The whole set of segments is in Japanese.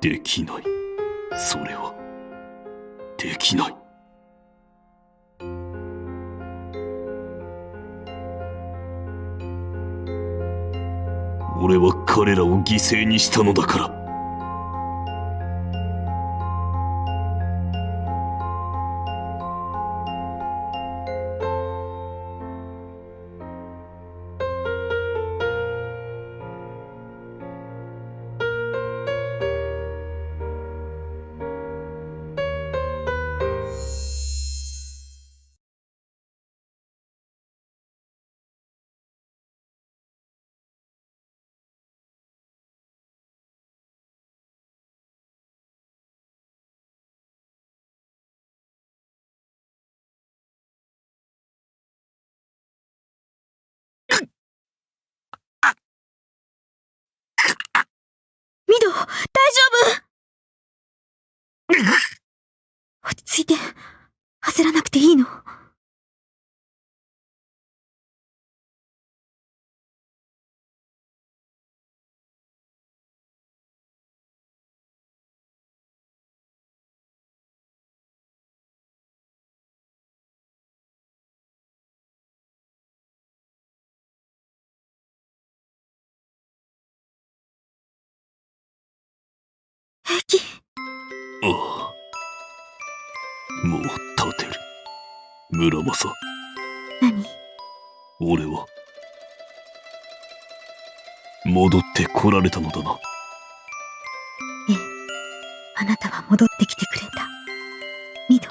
できない。それはできない。俺は彼らを犠牲にしたのだから。ミド、大丈夫？落ち着いて、焦らなくていいの。平気？ああ、もう立てる。村正。何？俺は戻ってこられたのだな。ええ、あなたは戻ってきてくれた。ミド。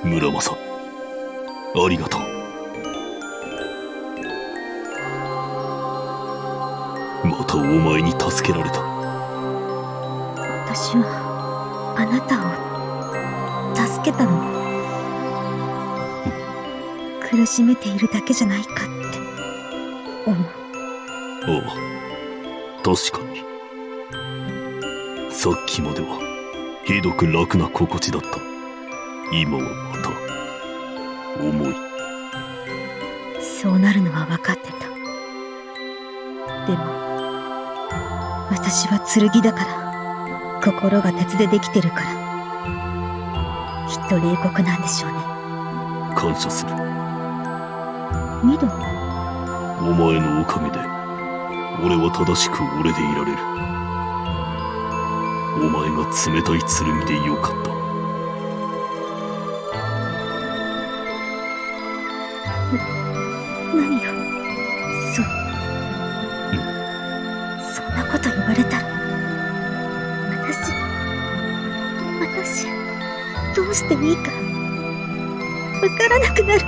村正、ありがとう。またお前に助けられた。私はあなたを助けたの。苦しめているだけじゃないかって思う。ああ、確かに。さっきまではひどく楽な心地だった。今はまた重い。そうなるのは分かってた。でも私は剣だから、心が鉄でできてるから、きっと冷酷なんでしょうね。感謝する。ミド。お前のおかげで俺は正しく俺でいられる。お前が冷たい剣でよかった。何よ、そんなこと言われたら、私どうしていいかわからなくなる。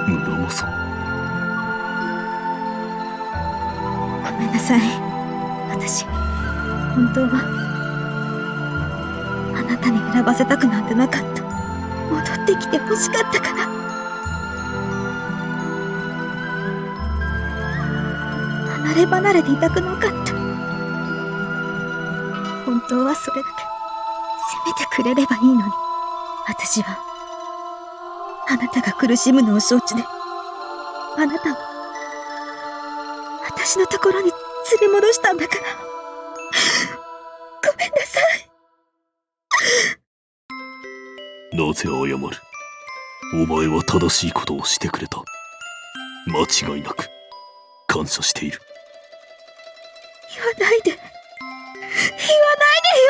村正。ごめんなさい。私本当はあなたに選ばせたくなんてなかった。戻ってきて欲しかったから。離れ離れでいたくなかった。本当はそれだけ責めてくれればいいのに。私はあなたが苦しむのを承知で、あなたを私のところに連れ戻したんだから。ごめんなさい。なぜ謝る？お前は正しいことをしてくれた。間違いなく感謝している。言わないで。言わないでよ。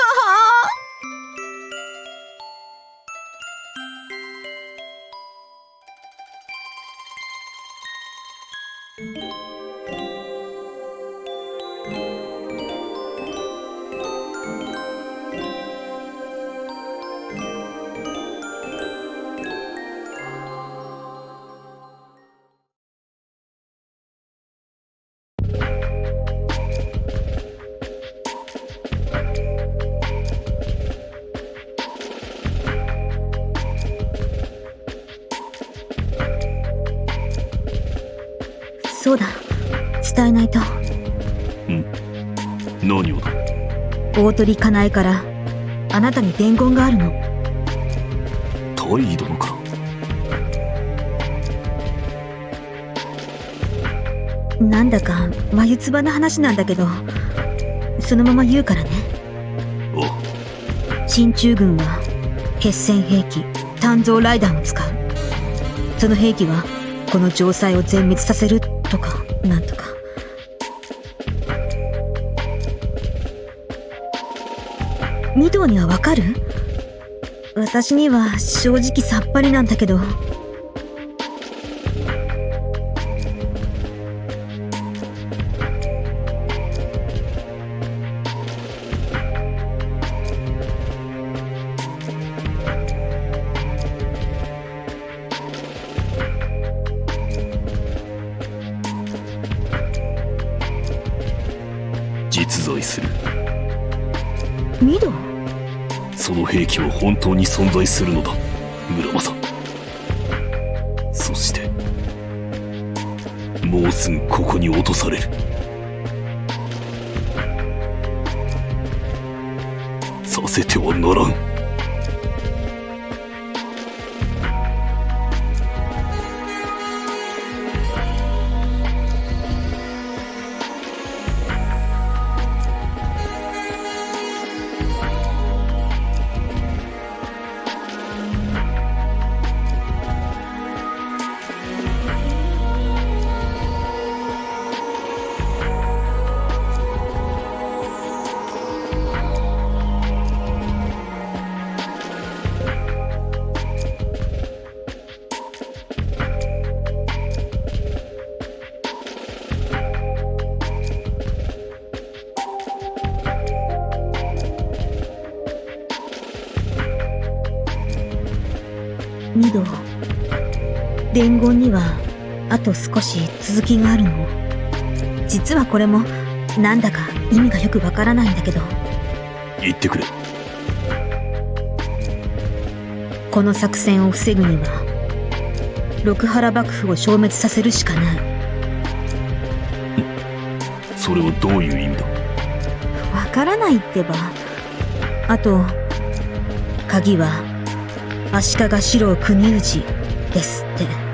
そうだ、伝えないと。何をだ？大鳥かなえからあなたに伝言があるの。沢井殿か。なんだか眉唾な話なんだけど、そのまま言うからね。あ、進駐軍は決戦兵器炭造ライダーを使う。その兵器はこの城塞を全滅させるとかなんとか。御堂にはわかる？私には正直さっぱりなんだけど。実在する。御堂？その兵器は本当に存在するのだ、村正。そしてもうすぐここに落とされる。させてはならん。御堂、伝言にはあと少し続きがあるの。実はこれもなんだか意味がよくわからないんだけど。言ってくれ。この作戦を防ぐには六原幕府を消滅させるしかない。それはどういう意味だ？わからないってば。あと鍵は足利四郎国氏ですって。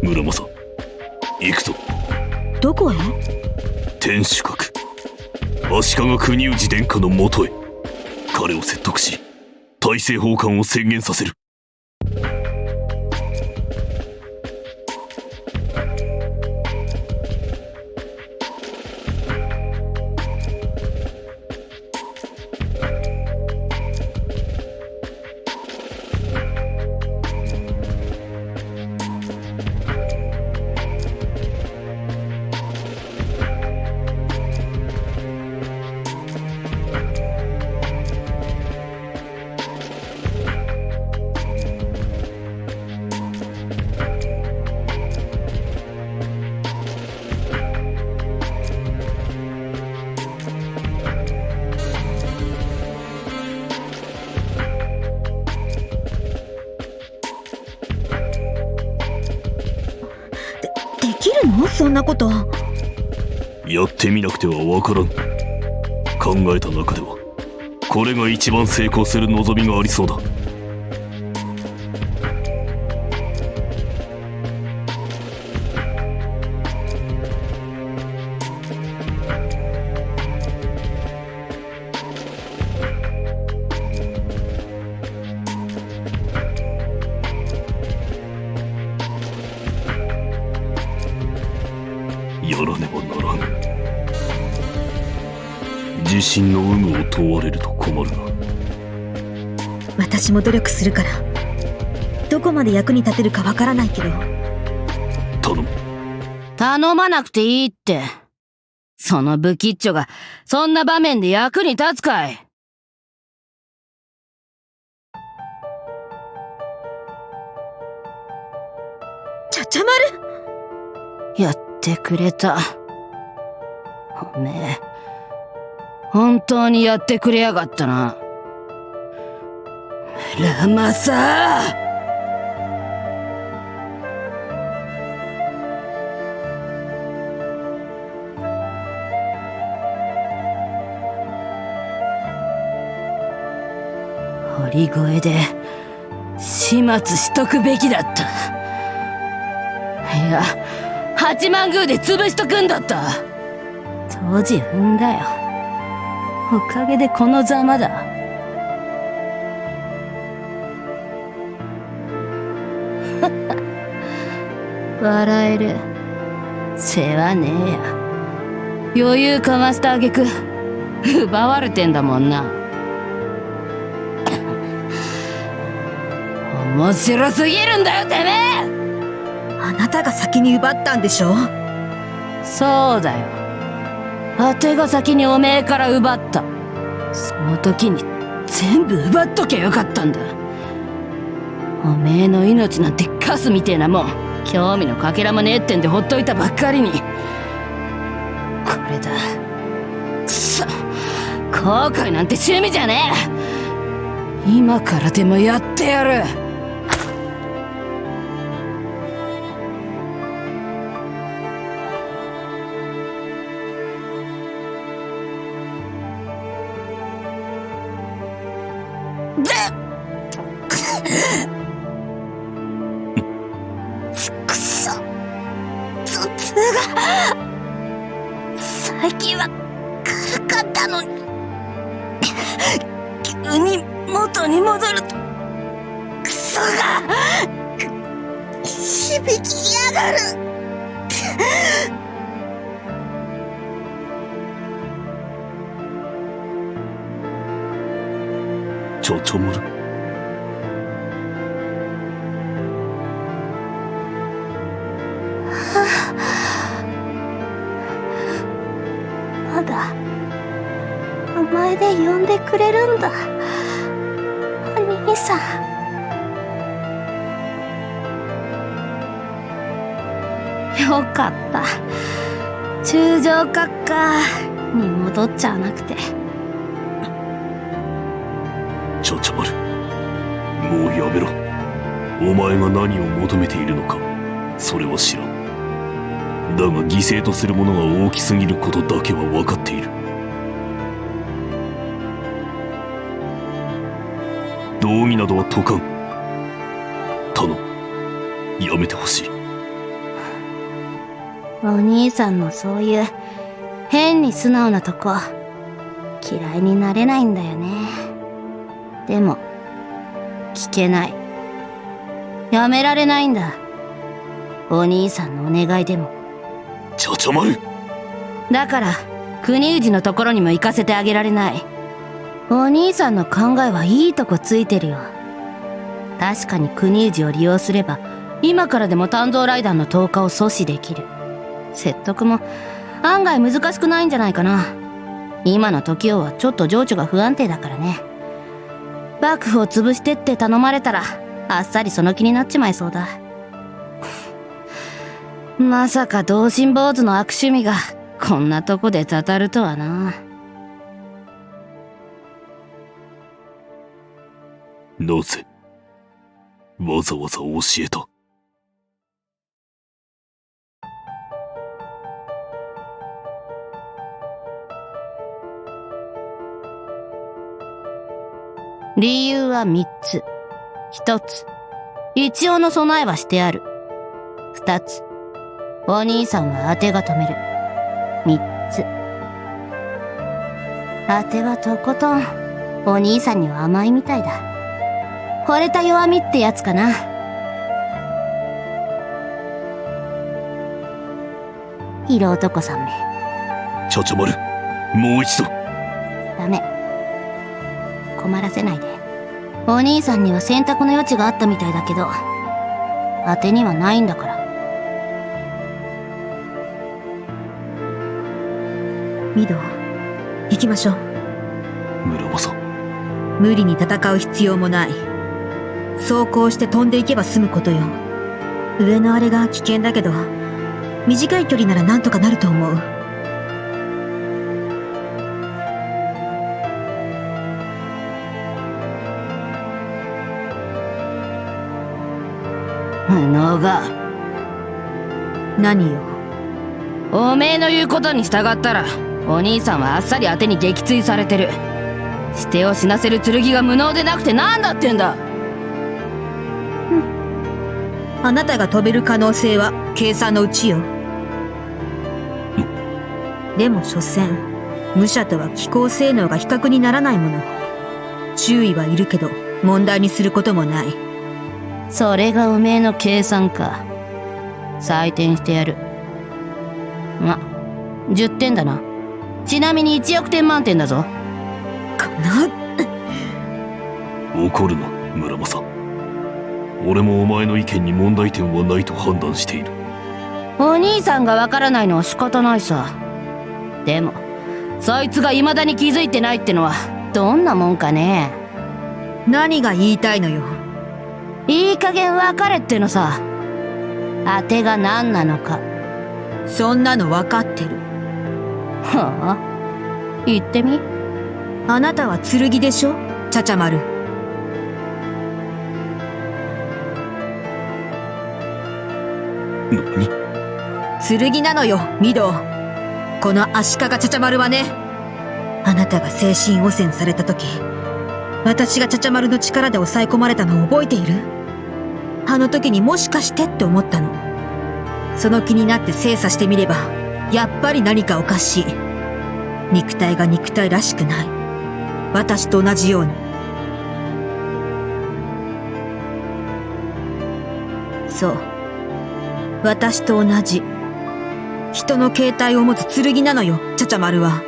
村正、行くぞ。どこへ？天守閣、足利国氏殿下のもとへ。彼を説得し大政奉還を宣言させる。できるの？そんなこと。やってみなくてはわからん。考えた中ではこれが一番成功する望みがありそうだ。やらねばならぬ。自信の有無を問われると困るな。私も努力するから。どこまで役に立てるかわからないけど。頼む。頼まなくていいって。そのブキッチョがそんな場面で役に立つかい。ちゃちゃ丸。やってくれた。おめえ本当にやってくれやがったな。ラマサー。堀越で始末しとくべきだった。いや、八幡宮で潰しとくんだった。当時踏んだよ。おかげでこのざまだ。笑える。世話ねえや。余裕かましたあげく奪われてんだもんな。面白すぎるんだよてめえ。あなたが先に奪ったんでしょ。そうだよ。あてが先におめえから奪った。その時に全部奪っときゃよかったんだ。おめえの命なんてカスみてえなもん興味のかけらもねえってんでほっといたばっかりに。これだ。くそ、後悔なんて趣味じゃねえ。今からでもやってやる。くそ、頭痛が最近は軽かったのに急に元に戻るとクソが響きやがる。ちゃちゃ丸。まだ名前で呼んでくれるんだ、お兄さん。よかった。中将閣下に戻っちゃわなくて。ちゃちゃ丸、もうやめろ。お前が何を求めているのかそれは知らん。だが犠牲とするものが大きすぎることだけは分かっている。道義などは解かん。頼む、やめてほしい。お兄さんのそういう変に素直なとこ嫌いになれないんだよね。でも聞けない。やめられないんだ。お兄さんのお願いでも。ちゃちゃ丸。だから国氏のところにも行かせてあげられない。お兄さんの考えはいいとこついてるよ。確かに国氏を利用すれば今からでも鍛造雷弾の投下を阻止できる。説得も案外難しくないんじゃないかな。今の時代はちょっと情緒が不安定だからね。幕府を潰してって頼まれたらあっさりその気になっちまいそうだ。まさか同心坊主の悪趣味がこんなとこでたたるとはな。なぜわざわざ教えた？理由は3つ。1つ、一応の備えはしてある。2つ、お兄さんは当てが止める。3つ、当てはとことんお兄さんには甘いみたいだ。惚れた弱みってやつかな。色男さんめ。ちゃちゃ丸、もう一度。ダメ。困らせないで。お兄さんには選択の余地があったみたいだけど、当てにはないんだから。ミド、行きましょう。村正。無理に戦う必要もない。走行して飛んでいけば済むことよ。上のあれが危険だけど、短い距離ならなんとかなると思う。無能が。何よ。おめえの言うことに従ったら、お兄さんはあっさり当てに撃墜されてる。捨てを死なせる剣が無能でなくてなんだってんだ。あなたが飛べる可能性は計算のうちよ。でも所詮、武者とは機構性能が比較にならないもの。注意はいるけど、問題にすることもない。それがおめえの計算か。採点してやる。ま、10点だな。ちなみに1億点満点だぞ。かな。怒るな、村正。俺もお前の意見に問題点はないと判断している。お兄さんがわからないのは仕方ないさ。でも、そいつが未だに気づいてないってのは、どんなもんかね。何が言いたいのよ。いい加減分かれってのさ。当てが何なのか。そんなの分かってる。はあ？言ってみ。あなたは剣でしょ、ちゃちゃ丸。何？剣なのよ、ミド。この足利ちゃちゃ丸はね。あなたが精神汚染された時、私がちゃちゃ丸の力で抑え込まれたのを覚えている？あの時にもしかしてって思ったの。その気になって精査してみれば、やっぱり何かおかしい。肉体が肉体らしくない。私と同じように。そう。私と同じ。人の形態を持つ剣なのよ、ちゃちゃ丸は。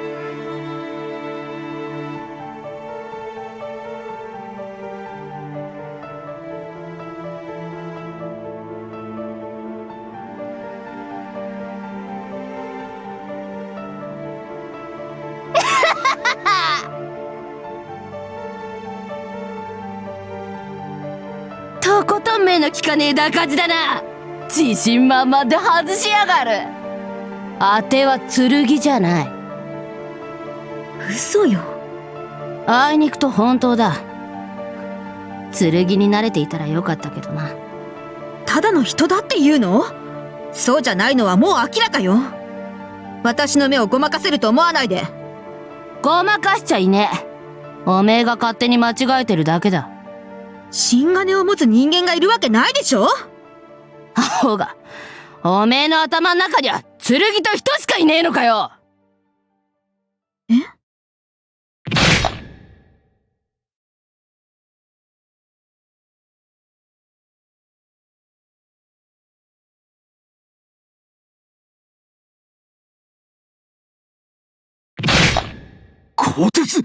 とことん目の利かねえだかじだな。自信満々で外しやがる。当ては剣じゃない。嘘よ。あいにくと本当だ。剣に慣れていたらよかったけどな。ただの人だって言うの？そうじゃないのはもう明らかよ。私の目をごまかせると思わないで。ごまかしちゃいねえ。おめえが勝手に間違えてるだけだ。芯金を持つ人間がいるわけないでしょ。アホが、おめえの頭の中には剣と人しかいねえのかよ。え？鋼鉄！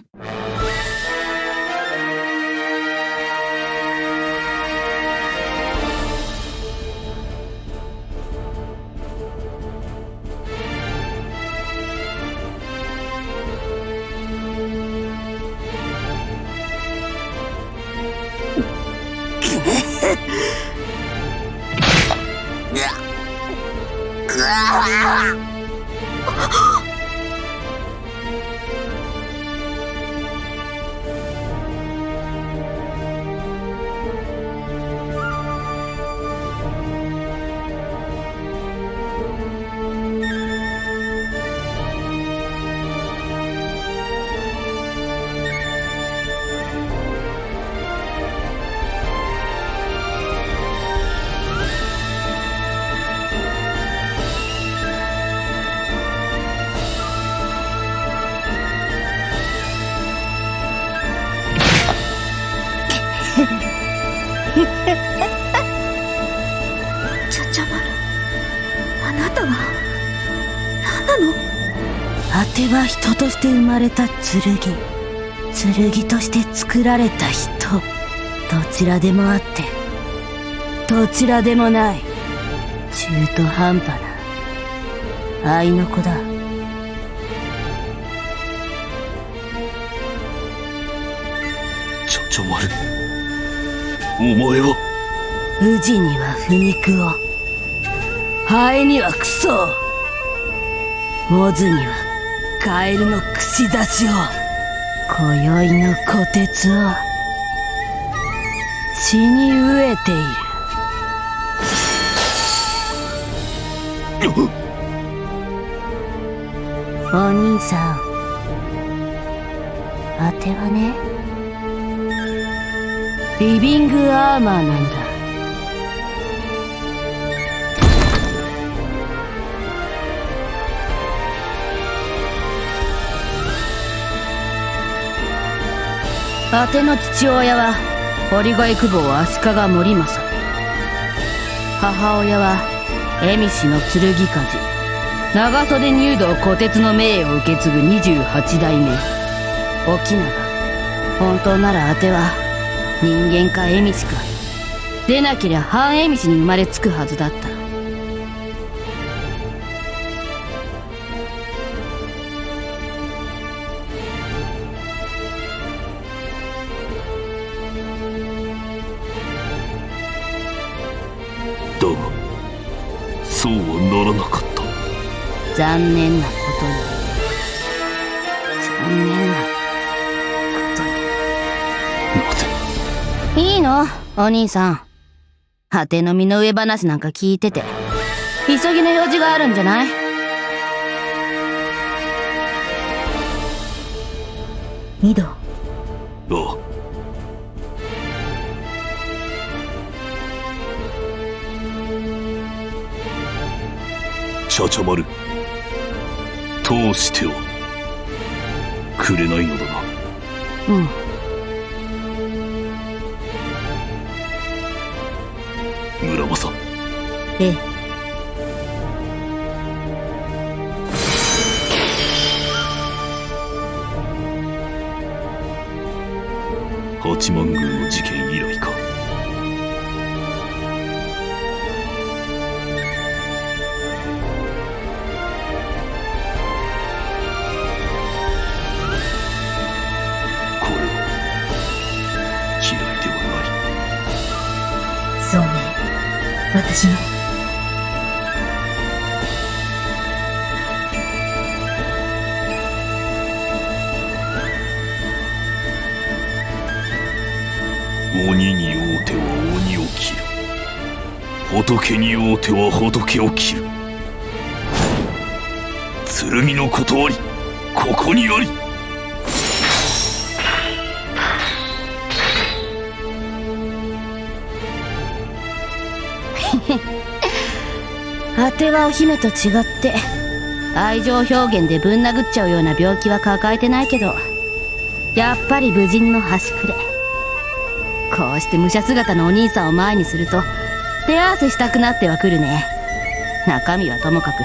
ちゃちゃ丸、あなたは。なの？あては人として生まれた剣。剣として作られた人。どちらでもあって、どちらでもない。中途半端な愛の子だ。ちょちょまる、お前は。宇治には腐肉を、ハエにはクソを、モズにはカエルの串刺しを、今宵の虎鉄を血に飢えている。お兄さん、あてはね、リビングアーマーなんだ。あての父親は堀越久保足利盛政、母親は蝦夷の剣鍛冶、長袖入道虎鉄の命を受け継ぐ28代目沖永。本当ならあては人間か蝦夷か、でなけりゃ半蝦夷に生まれつくはずだった。だがそうはならなかった。残念なことに、残念なことに。なぜ。いいのお兄さん。果ての身の上話なんか聞いてて急ぎの用事があるんじゃない？ミド。ああ。ちゃちゃまる、通してはくれないのだな。うん。村正。ええ。八幡宮の事件以来か。これは嫌いではない。そうね、私も。鬼に会うては鬼を切る。仏に会うては仏を切る。剣の断り、ここにあり。あてはお姫と違って愛情表現でぶん殴っちゃうような病気は抱えてないけど、やっぱり武人の端くれ。こうして武者姿のお兄さんを前にすると手合わせしたくなってはくるね。中身はともかく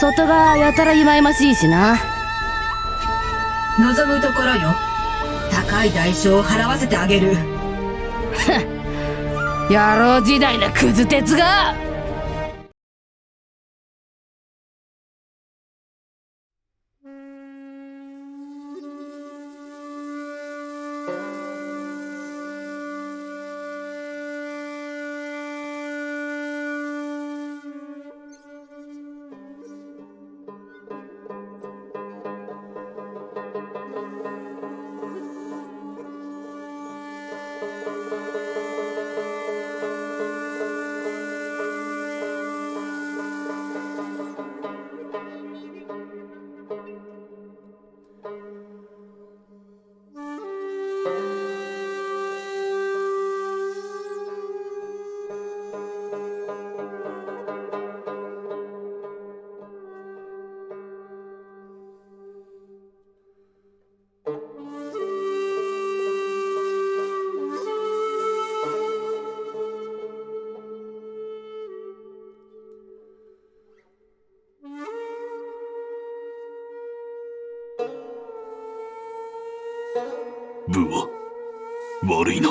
外側やたら忌々しいしな。望むところよ。高い代償を払わせてあげる。野郎時代のクズ鉄が。ブーは悪いな。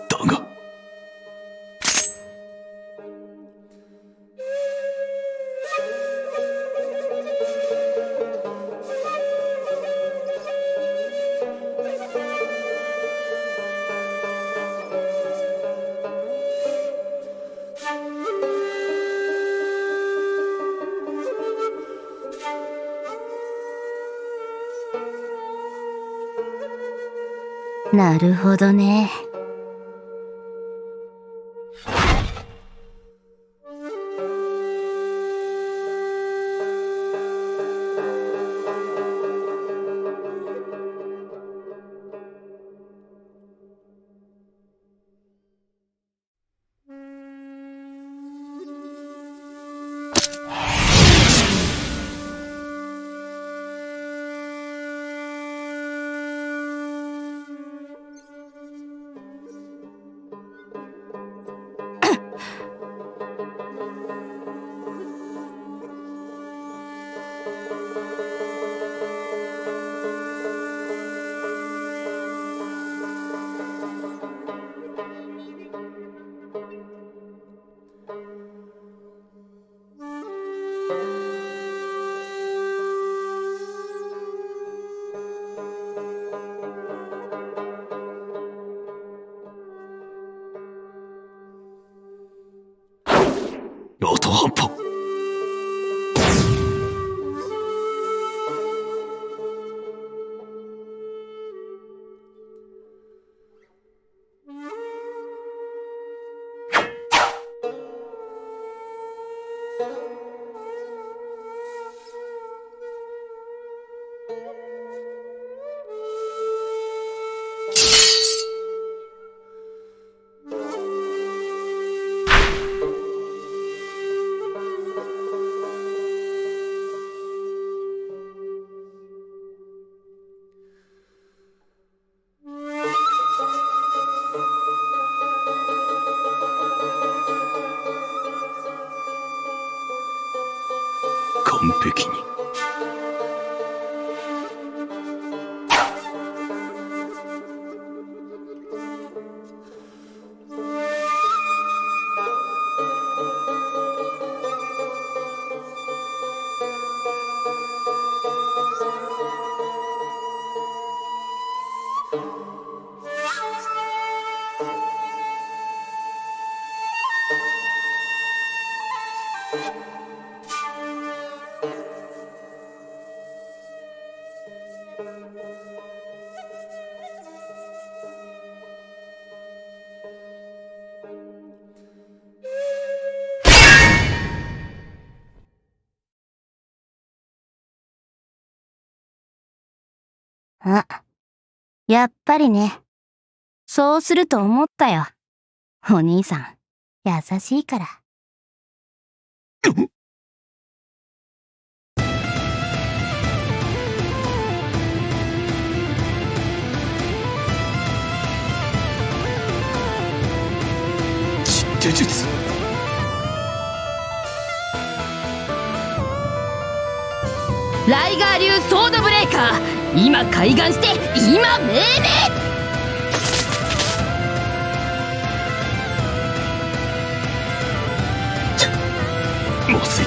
だがなるほどね。あと半歩。完璧に。あ、やっぱりね。そうすると思ったよ。お兄さん、優しいから。実手術。ライガー流ソードブレーカー、今開眼して今命令。まずい。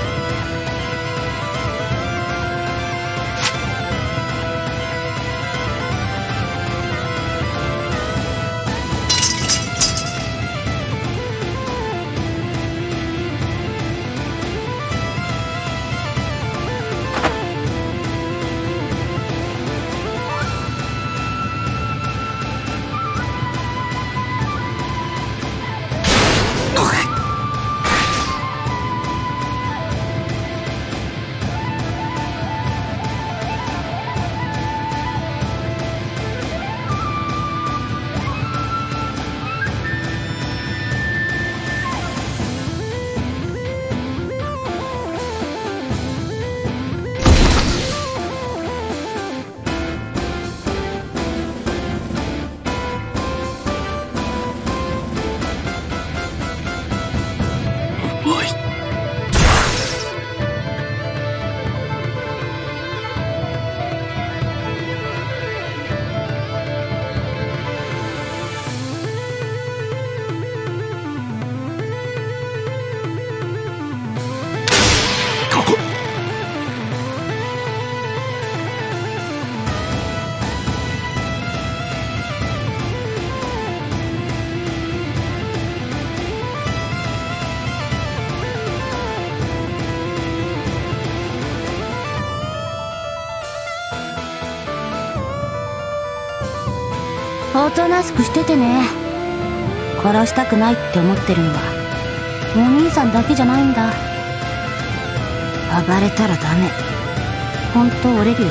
おとなしくしててね。殺したくないって思ってるのはお兄さんだけじゃないんだ。暴れたらダメ。本当折れるよ。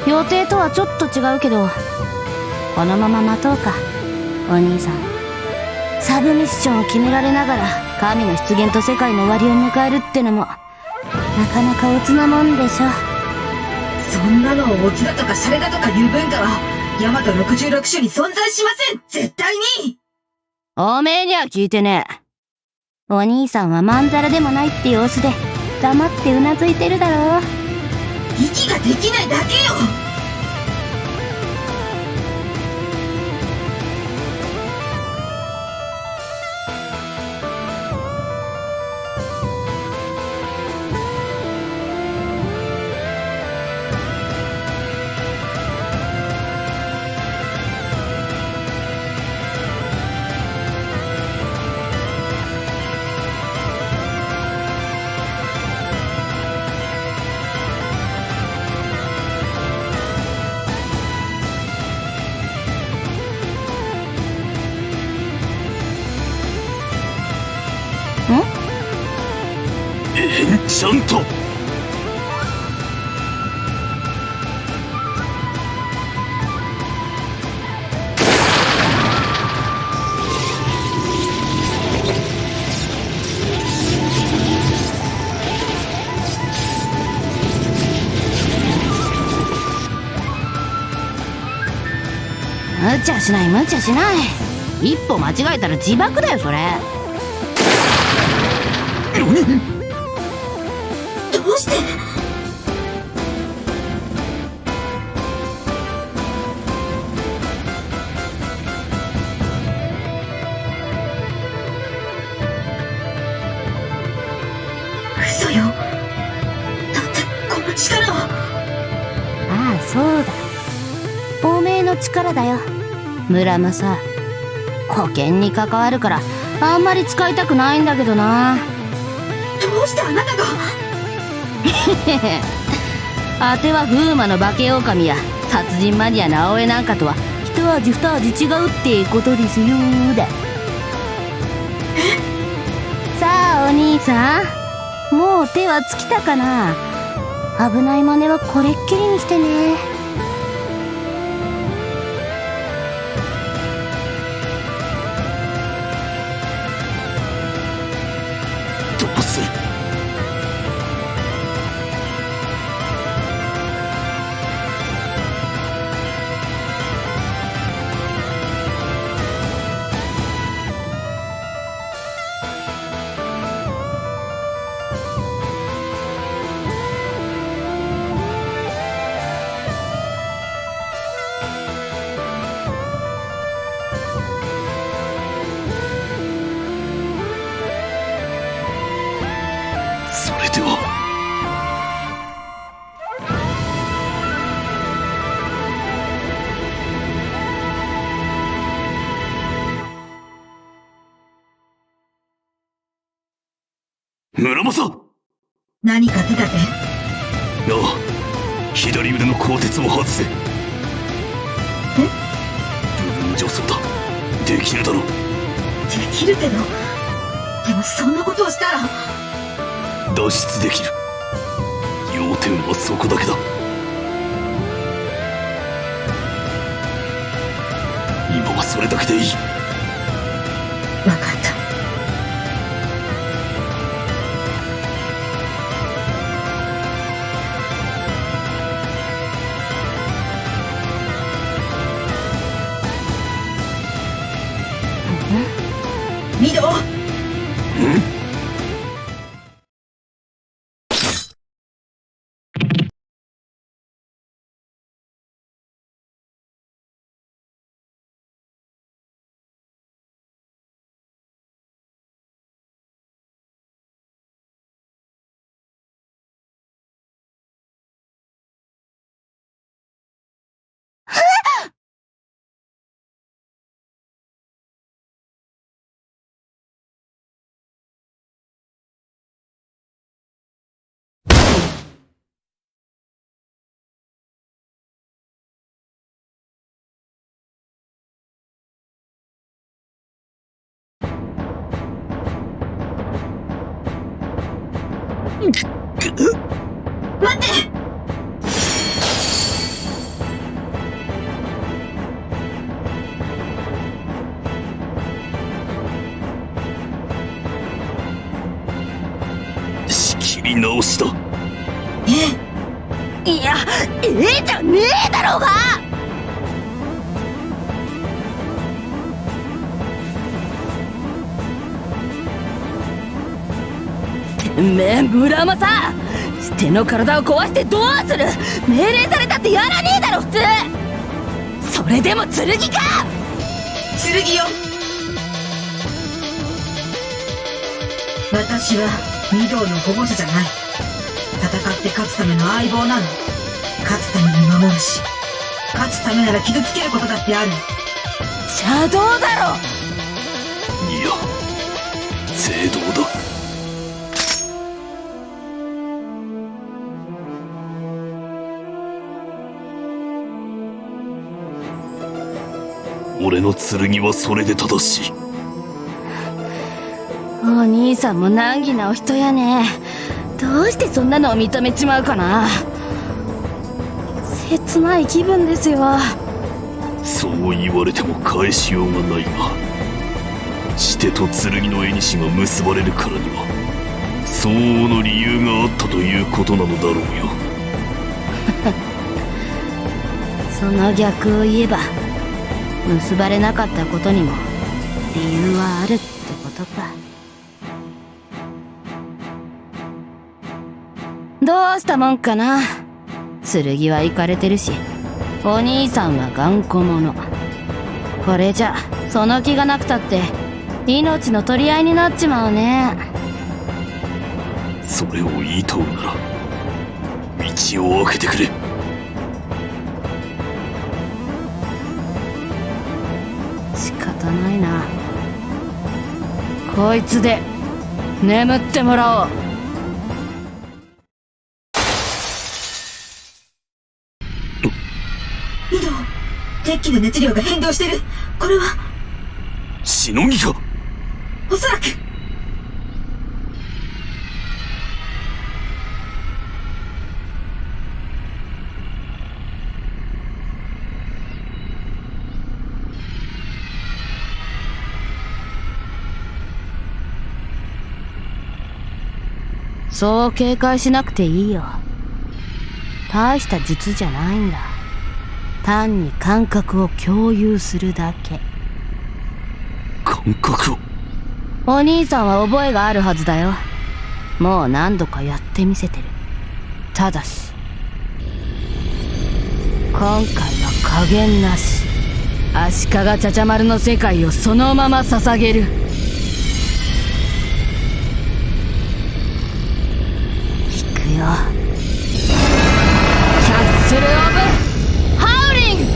予定とはちょっと違うけど、このまま待とうか、お兄さん。サブミッションを決められながら神の出現と世界の終わりを迎えるってのもなかなかオツなもんでしょ。そんなのをオツだとかシャレだとかいう文化はヤマト66種に存在しません、絶対に。おめえには聞いてねえ。お兄さんはまんざらでもないって様子で黙ってうなずいてるだろう。息ができないだけよ。エンチャント。無茶しない無茶しない。一歩間違えたら自爆だよそれ。どうして。嘘よ。だってこの力は。ああそうだ、おめえの力だよ村正。保険に関わるからあんまり使いたくないんだけどな。どうしてあなたが。あては風魔の化け狼や殺人マニアの青江なんかとは一味二味違うってことですよだ。さあお兄さん、もう手は尽きたかな。危ない真似はこれっきりにしてね。どうする。それでは。村正。何か手立て。ああ、左腕の鋼鉄を外せ。部分助走だ。できるだろう。できるけど、でもそんなことをしたら。脱出できる。要点はそこだけだ。今はそれだけでいい。分かった。ミド。うん待って。仕切り直しだ。いや、じゃねえだろうが。てめえ村正、捨ての体を壊してどうする。命令されたってやらねえだろ普通。それでも剣か。剣よ。私は御堂の保護者じゃない。戦って勝つための相棒なの。勝つために守るし、勝つためなら傷つけることだってある。邪道だろ。いや、正道だ。俺の剣はそれで正しい。お兄さんも難儀なお人やね。どうしてそんなのを認めちまうかな。切ない気分ですよ。そう言われても返しようがないが、してと剣の縁が結ばれるからには相応の理由があったということなのだろうよ。その逆を言えば、結ばれなかったことにも理由はあるってことか。どうしたもんかな。剣はイカれてるし、お兄さんは頑固者。これじゃその気がなくたって命の取り合いになっちまうね。それを言いとうなら道を開けてくれ。仕方ないな。こいつで眠ってもらおう。御堂、鉄器の熱量が変動してる。これはしのぎか。おそらく。そう警戒しなくていいよ。大した術じゃないんだ。単に感覚を共有するだけ。感覚を。お兄さんは覚えがあるはずだよ。もう何度かやってみせてる。ただし今回は加減なし。足利茶々丸の世界をそのまま捧げる。行くよ。キャッスル・オブ・ハウリング。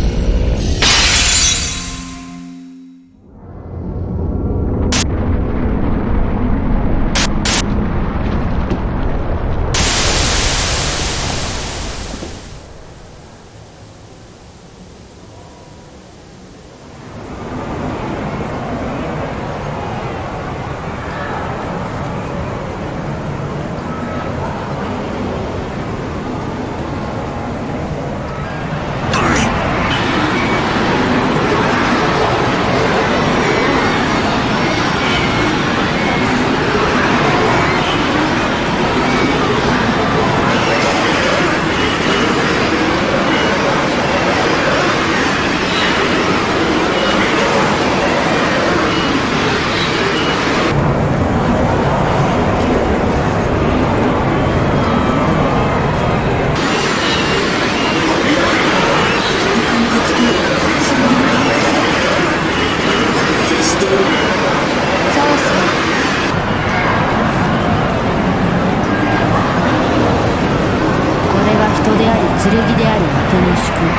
剣である果ての祝福。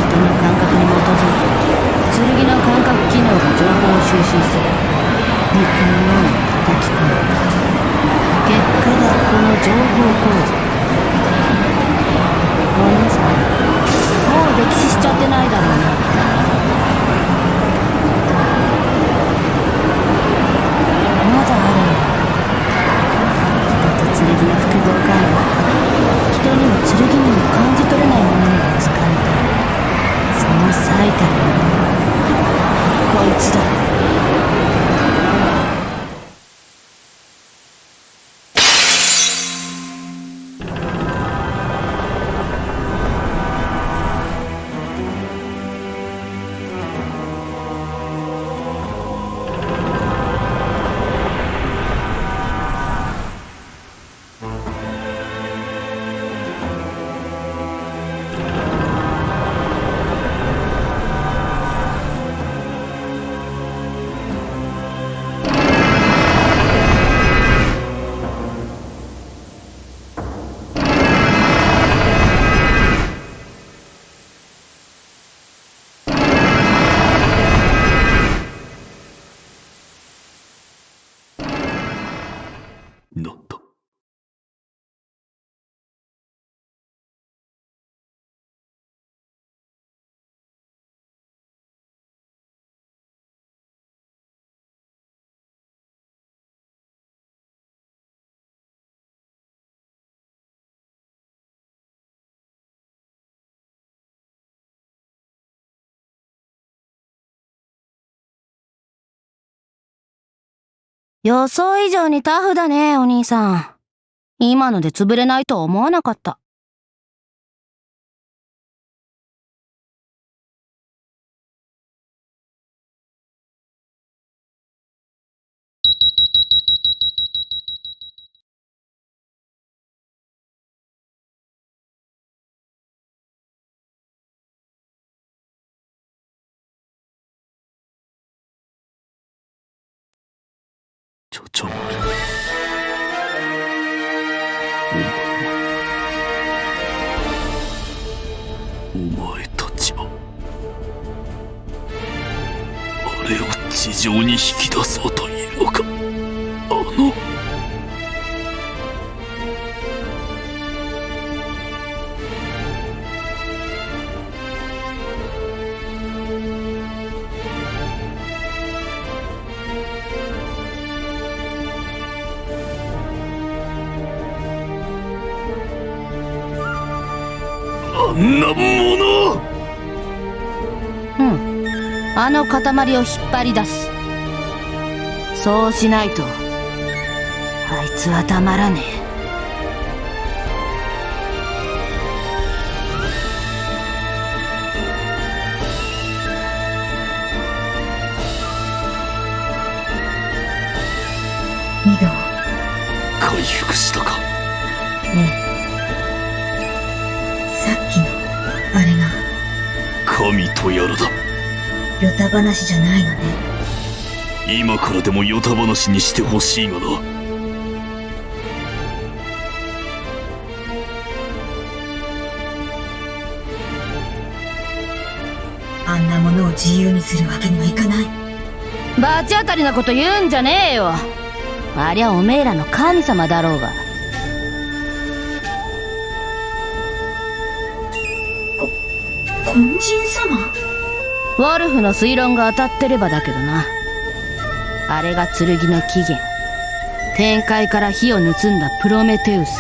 人の感覚に基づいて剣の感覚機能が情報を収集する。肉のように叩き込む。結果がこの情報構造。お姉さん、もう歴史しちゃってないだろうな。まだあるよ。予想以上にタフだね、お兄さん。今ので潰れないとは思わなかった。ちょちょ丸。お前たちはあれを地上に引き出そうというのか。あんなもの。あの塊を引っ張り出す。そうしないとあいつは黙らねえ。ミド。回復したか。ねえ、さっきのあれが神とやらだ。ヨタ話じゃないのね。今からでもヨタ話にしてほしいがな。あんなものを自由にするわけにはいかない。罰当たりなこと言うんじゃねえよ。ありゃおめえらの神様だろうが。恩人様？ウォルフの推論が当たってればだけどな。あれが剣の起源。天界から火を盗んだプロメテウス。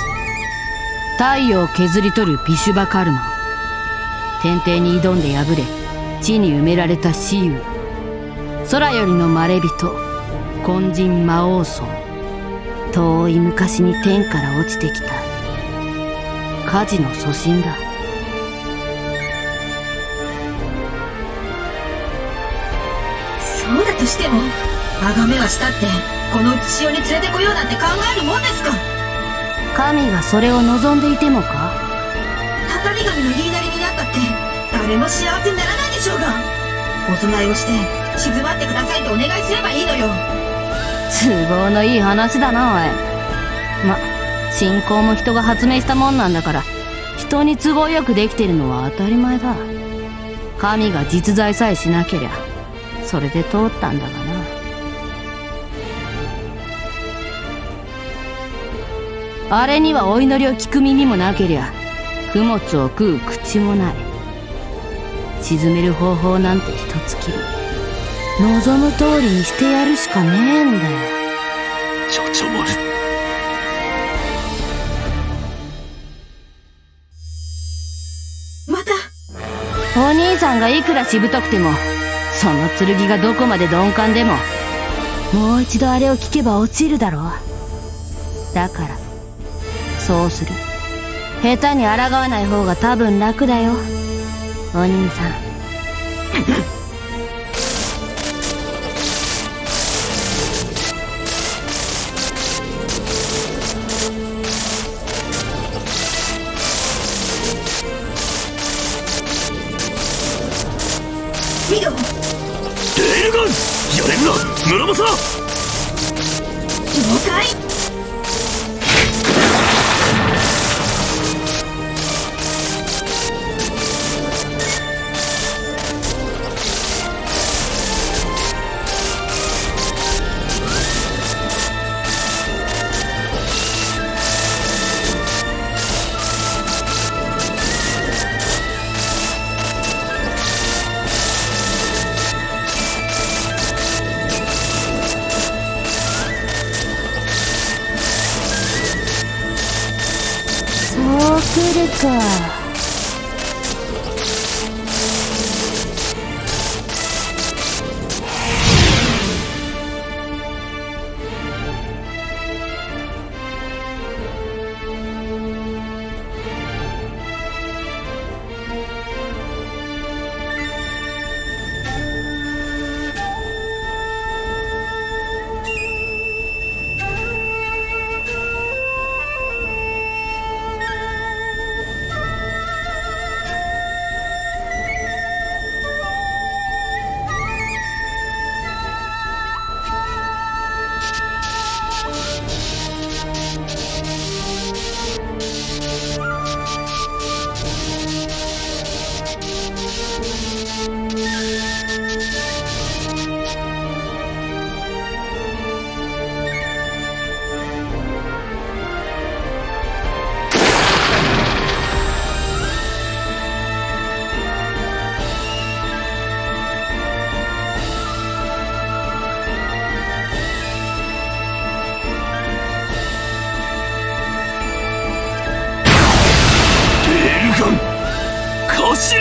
太陽を削り取るビシュバカルマン。天帝に挑んで敗れ地に埋められた蚩尤。空よりのまれびと金人魔王尊。遠い昔に天から落ちてきた火事の祖神だ。そうだとしても、崇めはしたってこの写し世に連れてこようなんて考えるもんですか。神がそれを望んでいてもか。たたり神の言いなりになったって誰も幸せにならないでしょうが。お供えをして静まってくださいとお願いすればいいのよ。都合のいい話だな、おい。ま、信仰も人が発明したもんなんだから、人に都合よくできてるのは当たり前だ。神が実在さえしなけりゃそれで通ったんだがな。あれにはお祈りを聞く耳もなけりゃ供物を食う口もない。沈める方法なんて一つきり。望む通りにしてやるしかねえんだよ。ちょちょ丸。またお兄さんがいくらしぶとくても、その剣がどこまで鈍感でも、もう一度あれを聞けば落ちるだろう。だからそうする。下手に抗わない方が多分楽だよ、お兄さん。ミド。レールガンやれんな村正。了解。そう来るか。し。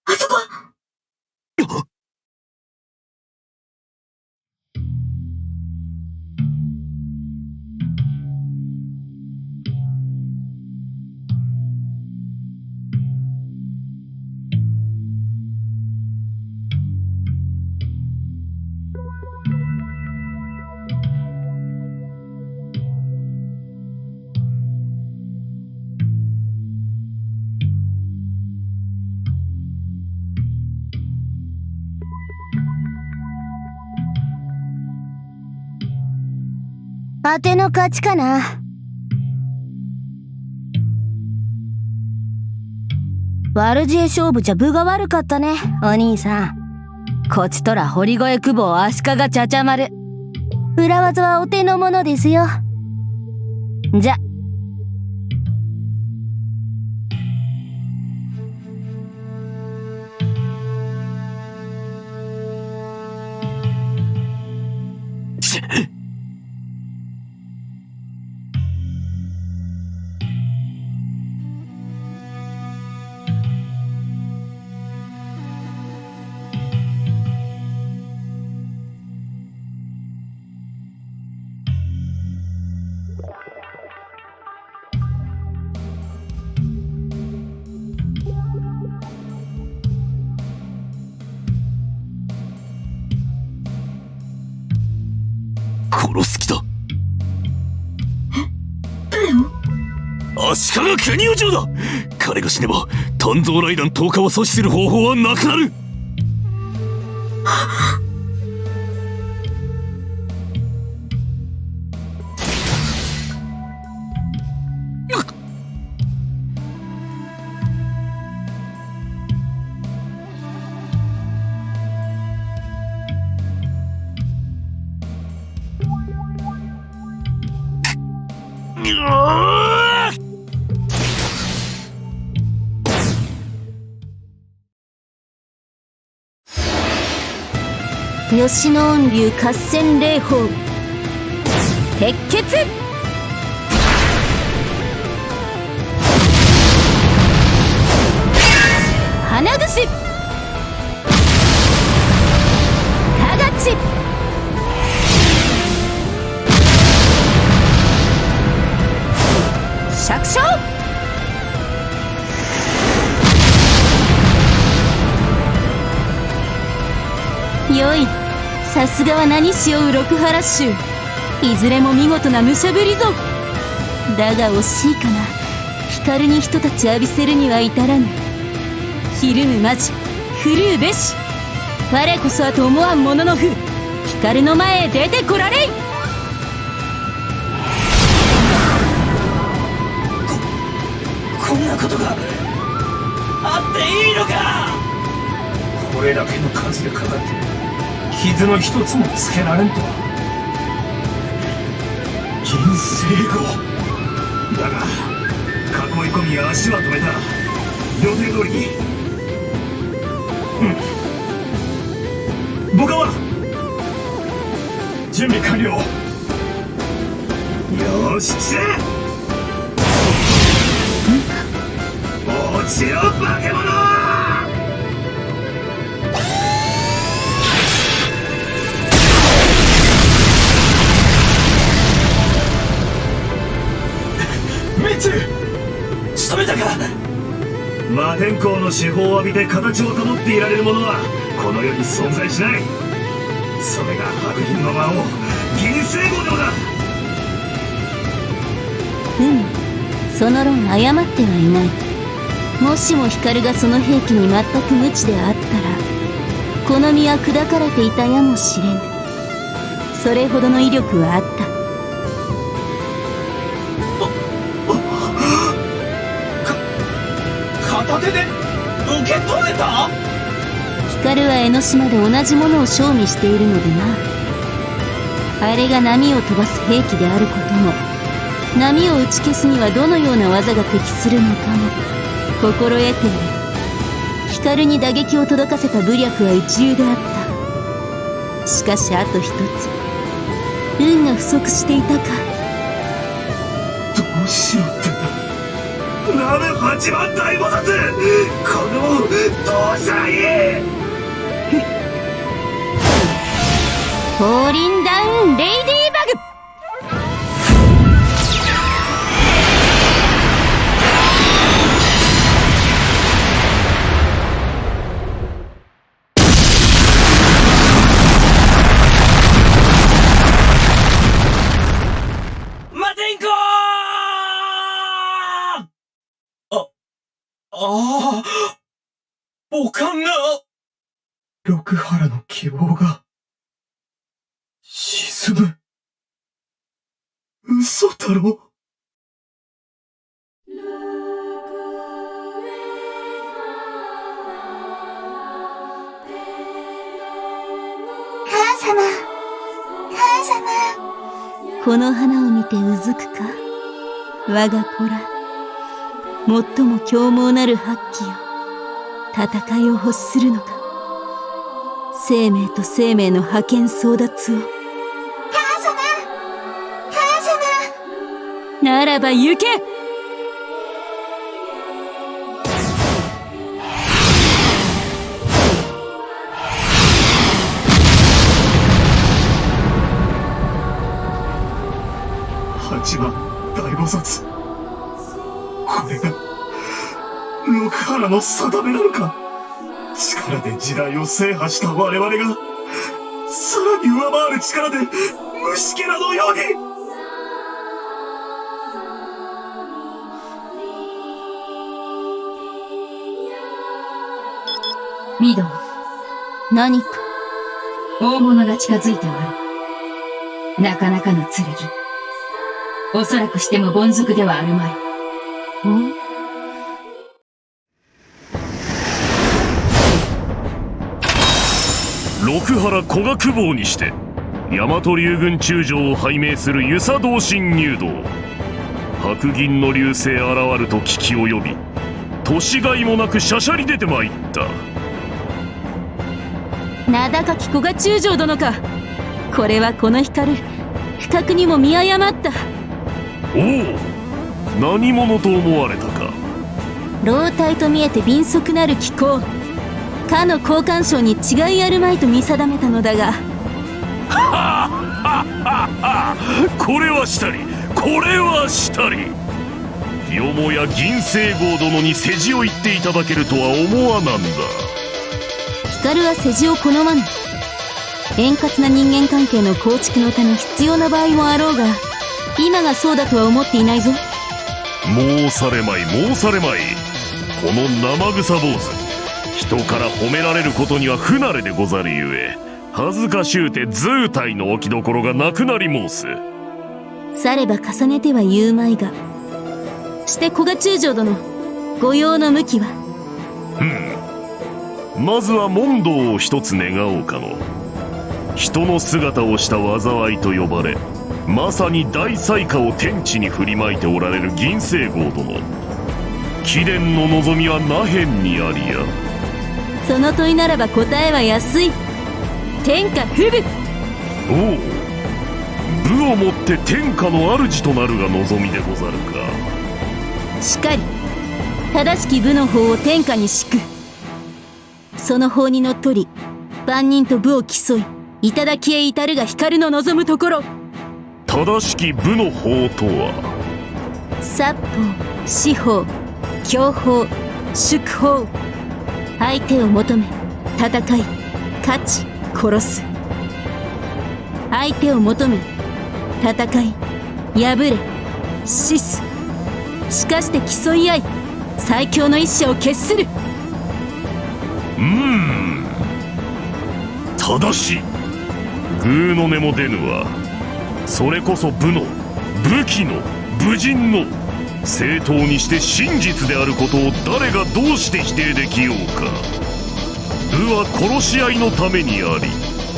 あそこ。当ての勝ちかな。悪知恵勝負じゃ分が悪かったね、お兄さん。こちとら堀越久保足利ちゃちゃ丸。裏技はお手の物ですよ。じゃ。殺す気だ。誰を？足利国生城だ。彼が死ねば炭蔵雷弾投下を阻止する方法はなくなる。吉野恩流合戦霊砲鉄血。花串田勝。釈唱。よい。さすがは何しよう六原衆。いずれも見事な武者ぶりぞ。だが惜しいかな。光に人たち浴びせるには至らぬ。ひるむまじ振るうべし。我こそはと思わん者の負。光の前へ出てこられい。こんなことがあっていいのか。これだけの数でかかって傷の一つもつけられんとは。銀星号だが囲い込みや足は止めた。予定通りに。僕は準備完了。よーし来て。落ちろ化け物。仕留めたか。魔天候の手法を浴びて形を保っていられるものはこの世に存在しない。それが白銀の魔王銀星号でもだ。その論誤ってはいない。もしも光がその兵器に全く無知であったらこの身は砕かれていたやもしれぬ。それほどの威力はあった。片手で受け止めた？光は江ノ島で同じものを賞味しているのでな。あれが波を飛ばす兵器であることも、波を打ち消すにはどのような技が適するのかも心得ている。光に打撃を届かせた武略は一流であった。しかしあと一つ、運が不足していたか。どうしろってんだ。なめ八番大菩薩、このどうしたらいい？フォーリンダウンレイディーバグ。マテンコー！母艦が六原の希望が沈む。嘘だろ？この花を見てうずくか、我が子ら。最も凶猛なる発揮よ。戦いを欲するのか。生命と生命の覇権争奪を。ならば行け！八番大菩薩、これが六原の定めなのか。力で時代を制覇した我々がさらに上回る力で虫けらのように。ミド、何か。大物が近づいておる。なかなかの剣。おそらくしても凡俗ではあるまい。六原古学坊にして大和竜軍中将を拝命する遊佐同心入道。白銀の流星現ると聞き及び、年がいもなくしゃしゃり出てまいった。名高き古賀中将殿か。これはこの光、不覚にも見誤った。おお、何者と思われたか。老体と見えて敏速なる気候。かの交換将に違いあるまいと見定めたのだが。これはしたり、これはしたり。よもや銀星号殿に世辞を言っていただけるとは思わなんだ。光は世辞を好まぬ。円滑な人間関係の構築のため必要な場合もあろうが、今がそうだとは思っていないぞ。申されまい申されまい。この生臭坊主、人から褒められることには不慣れでござるゆえ、恥ずかしゅうて図体の置きどころがなくなり申す。されば重ねては言うまいが、して古賀中将殿、御用の向きは。まずは問答を一つ願おうかの。人の姿をした災いと呼ばれ、まさに大災禍を天地に振りまいておられる銀星号殿。貴殿の望みは那辺にありや。その問いならば答えは安い。天下不武。おお、武をもって天下の主となるが望みでござるか。しかり、正しき武の法を天下に敷く。その法にのっとり、万人と武を競い、頂へ至るが光の望むところ。正しき武の法とは、殺法、司法、強法、祝法。相手を求め、戦い、勝ち、殺す。相手を求め、戦い、敗れ、死す。しかして競い合い、最強の一者を決する。正しい。グーの音も出ぬわ。それこそ武の、武器の、武人の、正当にして真実であることを誰がどうして否定できようか。武は殺し合いのためにあり、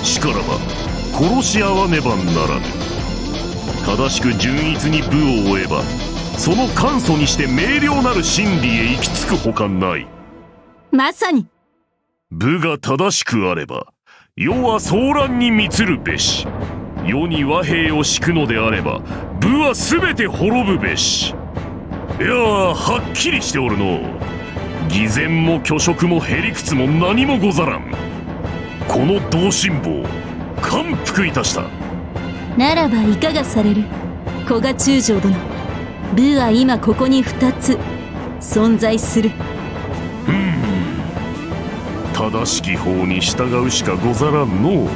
しからば殺し合わねばならぬ。正しく純一に武を追えば、その簡素にして明瞭なる真理へ行き着くほかない。まさに。武が正しくあれば、世は騒乱に満つるべし。世に和平を敷くのであれば、武は全て滅ぶべし。いやはっきりしておるの。偽善も虚飾もへりくつも何もござらん。この同心棒、感服いたした。ならばいかがされる、古賀中将殿。武は今ここに2つ存在する。正しき方に従うしかござらんの。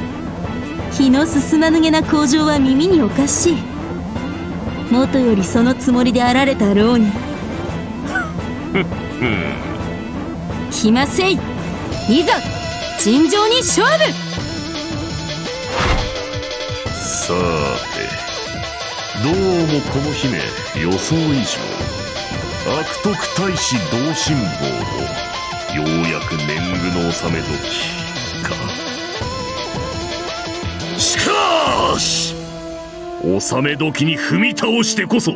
気の進まぬげな口上は耳におかしい。もとよりそのつもりであられたろうに。来ませい。いざ尋常に勝負。さて、どうもこの姫予想以上、悪徳大使同心棒もようやく年貢の納め時か。しかし納め時に踏み倒してこそ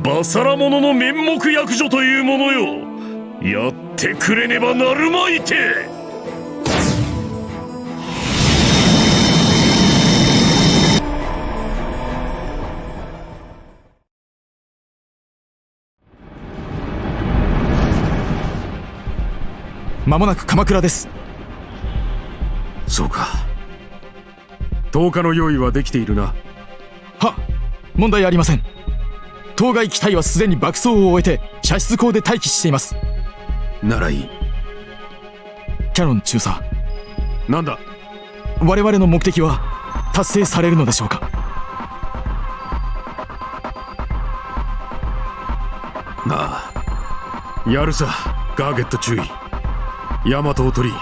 バサラ者の面目役所というものよ。やってくれねばなるまいて。間もなく鎌倉です。そうか。10日の用意はできているな。は、問題ありません。当該機体はすでに爆走を終えて射出口で待機しています。ならいい。キャノン中佐、なんだ。我々の目的は達成されるのでしょうか。ああ、やるさ。ガーゲット注意。ヤマトを取り、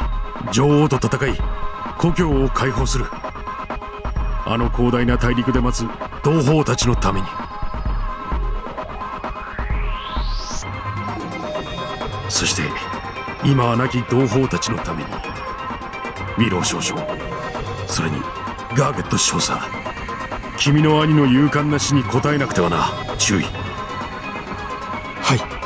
女王と戦い、故郷を解放する。あの広大な大陸で待つ同胞たちのために。そして今は亡き同胞たちのために、ウィロー少将、それにガーゲット少佐、君の兄の勇敢な死に応えなくてはな。注意。はい。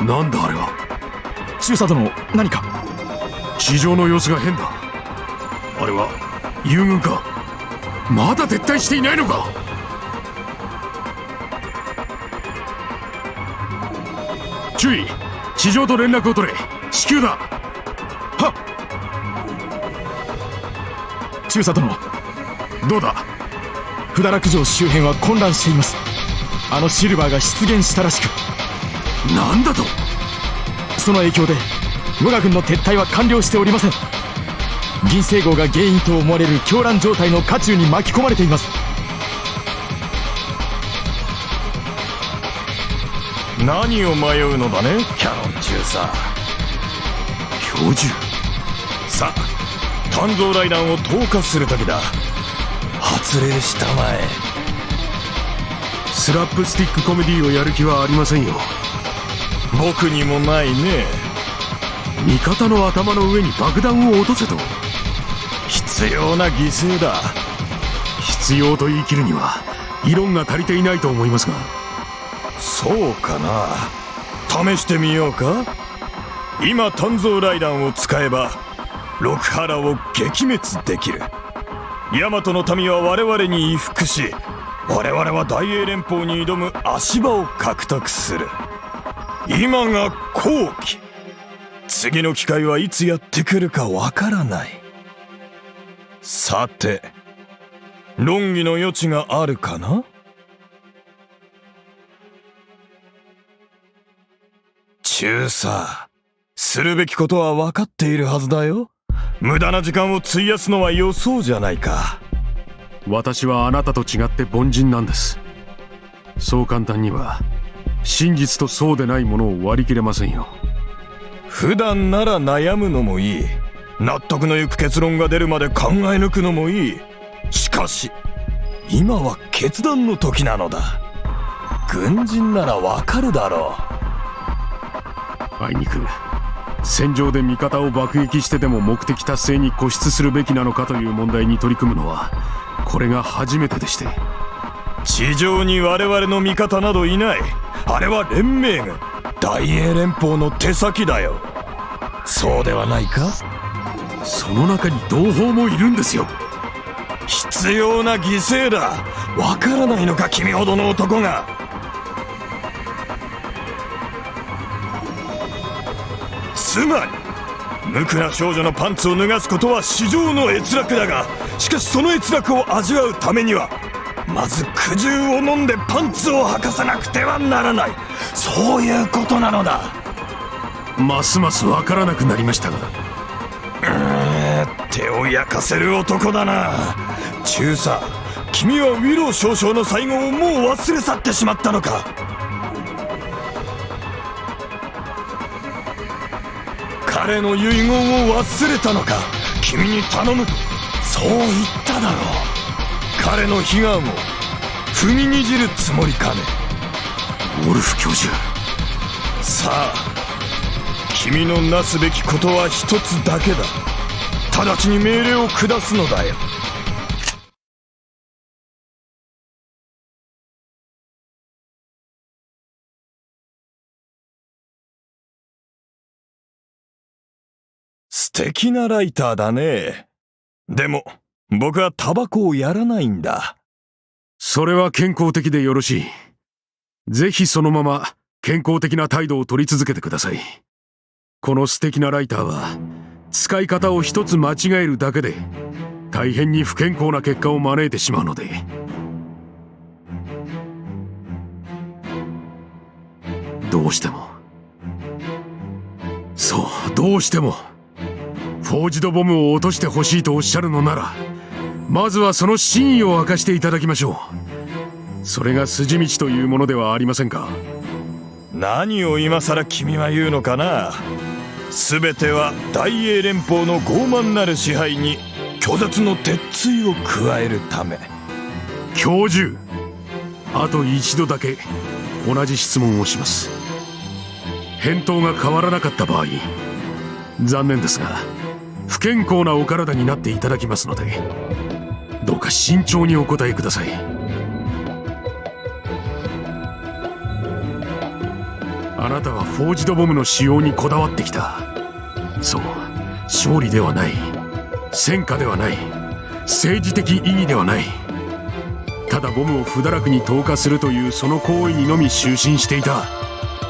なんだあれは。中佐殿、何か。地上の様子が変だ。あれは友軍か。まだ撤退していないのか。注意。地上と連絡を取れ。至急だ。はっ。中佐殿、どうだ。不堕落城周辺は混乱しています。あのシルバーが出現したらしく。なんだと。その影響で我が軍の撤退は完了しておりません。銀星号が原因と思われる狂乱状態の渦中に巻き込まれています。何を迷うのだね、キャノン中佐。教授。さあ、鍛造雷弾を投下する時だ。発令したまえ。スラップスティックコメディをやる気はありませんよ。僕にもないね。味方の頭の上に爆弾を落とせと。必要な犠牲だ。必要と言い切るには異論が足りていないと思いますが。そうかな。試してみようか。今鍛造雷弾を使えば六原を撃滅できる。大和の民は我々に衣服し、我々は大英連邦に挑む足場を獲得する。今が好機。次の機会はいつやってくるかわからない。さて、論議の余地があるかな。中佐、するべきことは分かっているはずだよ。無駄な時間を費やすのは予想じゃないか。私はあなたと違って凡人なんです。そう簡単には真実とそうでないものを割り切れませんよ。普段なら悩むのもいい。納得のいく結論が出るまで考え抜くのもいい。しかし今は決断の時なのだ。軍人ならわかるだろあいにく戦場で味方を爆撃してでも目的達成に固執するべきなのかという問題に取り組むのはこれが初めてでして。地上に我々の味方などいない。あれは連盟軍、大英連邦の手先だよ。そうではないか？その中に同胞もいるんですよ。必要な犠牲だ。わからないのか君ほどの男が。つまり無垢な少女のパンツを脱がすことは至上の閲楽だが、しかしその閲楽を味わうためにはまず苦汁を飲んでパンツを履かさなくてはならない。そういうことなのだ。ますますわからなくなりましたが。手を焼かせる男だな。中佐、君はウィロー少将の最後をもう忘れ去ってしまったのか？彼の遺言を忘れたのか？君に頼むとそう言っただろう。彼の悲願を踏みにじるつもりかね？ウォルフ教授、さあ君のなすべきことは一つだけだ。直ちに命令を下すのだよ。素敵なライターだね。でも僕はタバコをやらないんだ。それは健康的でよろしい。ぜひそのまま健康的な態度を取り続けてください。この素敵なライターは使い方を一つ間違えるだけで大変に不健康な結果を招いてしまうので。どうしても、そうどうしてもフォージドボムを落としてほしいとおっしゃるのなら、まずはその真意を明かしていただきましょう。それが筋道というものではありませんか。何を今さら君は言うのかな。全ては大英連邦の傲慢なる支配に拒絶の鉄槌を加えるため。教授、あと一度だけ同じ質問をします。返答が変わらなかった場合、残念ですが不健康なお体になっていただきますので、どうか慎重にお答えください。あなたはフォージドボムの使用にこだわってきた。そう、勝利ではない、戦果ではない、政治的意義ではない。ただボムを不堕落に投下するというその行為にのみ執心していた。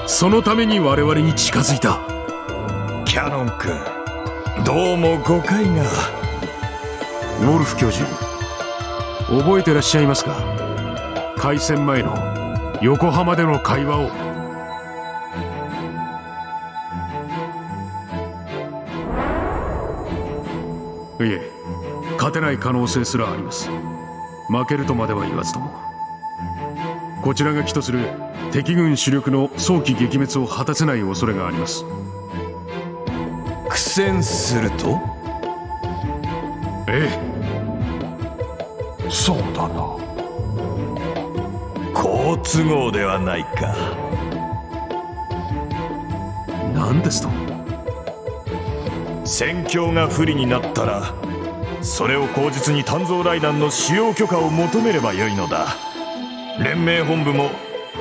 そのために我々に近づいた。キャノン君、どうも誤解が。ウォルフ教授、覚えてらっしゃいますか？開戦前の横浜での会話を。いえ、勝てない可能性すらあります。負けるとまでは言わずとも、こちらが起とする敵軍主力の早期撃滅を果たせない恐れがあります。苦戦すると？ええ、そうだな。好都合ではないか。何ですと？戦況が不利になったら、それを口実に鍛造雷弾の使用許可を求めればよいのだ。連盟本部も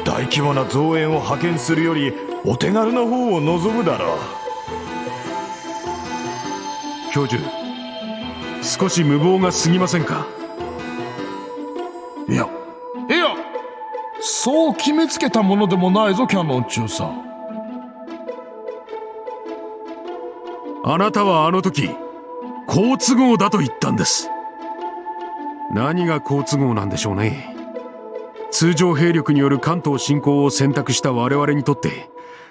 大規模な増援を派遣するよりお手軽な方を望むだろう。教授、少し無謀が過ぎませんか？いや、そう決めつけたものでもないぞ、キャノン中佐。あなたはあの時好都合だと言ったんです。何が好都合なんでしょうね。通常兵力による関東侵攻を選択した我々にとって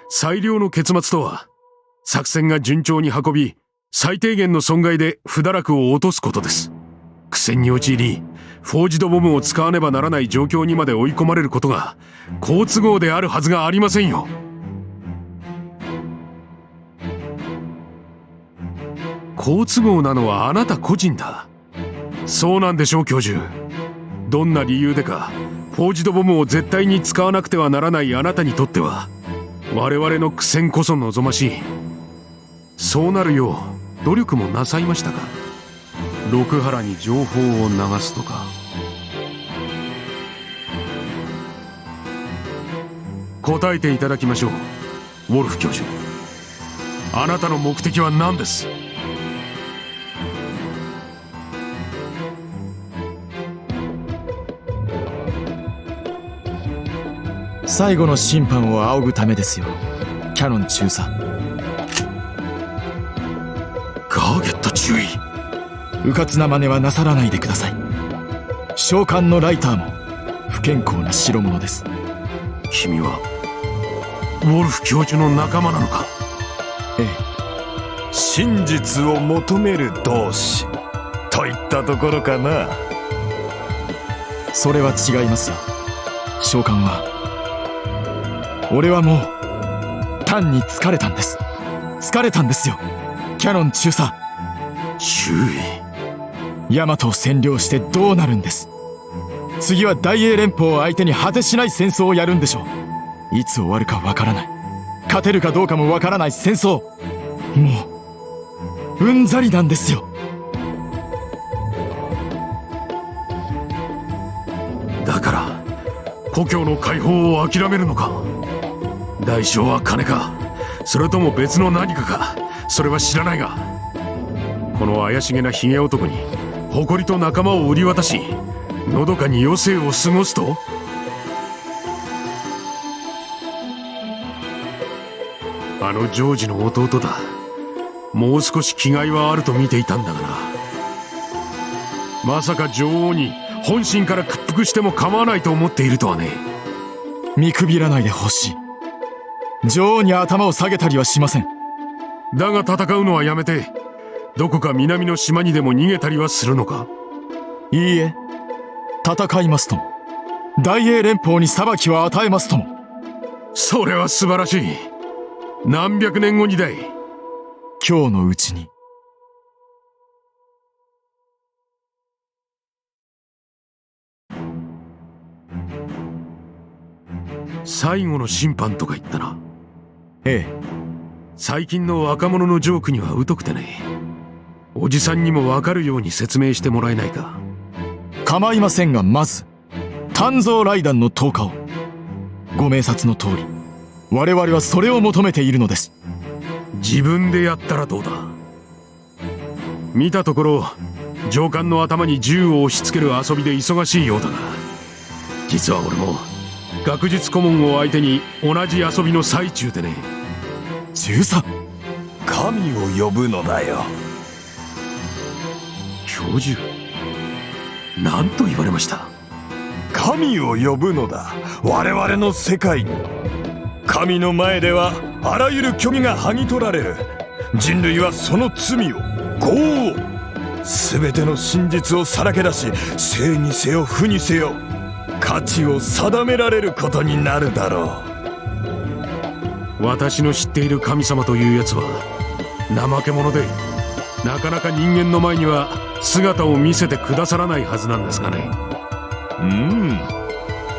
最良の結末とは、作戦が順調に運び最低限の損害で不堕落を落とすことです。苦戦に陥りフォージドボムを使わねばならない状況にまで追い込まれることが好都合であるはずがありませんよ。好都合なのはあなた個人だ。そうなんでしょう、教授。どんな理由でかフォージドボムを絶対に使わなくてはならないあなたにとっては我々の苦戦こそ望ましい。そうなるよう努力もなさいましたか？六原に情報を流すとか。答えていただきましょう、ウォルフ教授。あなたの目的は何です？最後の審判を仰ぐためですよ、キャノン中佐。ガーゲット注意。うかつな真似はなさらないでください。召喚のライターも不健康な代物です。君はウォルフ教授の仲間なのか？ええ。真実を求める同志といったところかな。それは違いますよ、召喚は。俺はもう単に疲れたんです。疲れたんですよ、キャノン中佐。注意。ヤマトを占領してどうなるんです？次は大英連邦を相手に果てしない戦争をやるんでしょう。いつ終わるかわからない、勝てるかどうかもわからない戦争。もううんざりなんですよ。だから故郷の解放を諦めるのか？代償は金か、それとも別の何かか、それは知らないが、この怪しげなヒゲ男に誇りと仲間を売り渡し、のどかに余生を過ごすと？あのジョージの弟だ。もう少し気概はあると見ていたんだがな。まさか女王に本心から屈服しても構わないと思っているとはね。見くびらないでほしい。女王に頭を下げたりはしません。だが戦うのはやめて、どこか南の島にでも逃げたりはするのか？いいえ、戦いますとも、大英連邦に裁きを与えますとも。それは素晴らしい。何百年後にだい？今日のうちに。最後の審判とか言ったな。ええ。最近の若者のジョークには疎くてね。おじさんにも分かるように説明してもらえないか？構いませんが、まず鍛造雷弾の投下を。ご明察の通り、我々はそれを求めているのです。自分でやったらどうだ？見たところ上官の頭に銃を押し付ける遊びで忙しいようだが、実は俺も学術顧問を相手に同じ遊びの最中でね。中佐、神を呼ぶのだよ。教授、何と言われました？神を呼ぶのだ、我々の世界に。神の前ではあらゆる虚偽が剥ぎ取られる。人類はその罪を、業を、全ての真実をさらけ出し、正にせよ負にせよ価値を定められることになるだろう。私の知っている神様というやつは怠け者で、なかなか人間の前には姿を見せてくださらないはずなんですがね。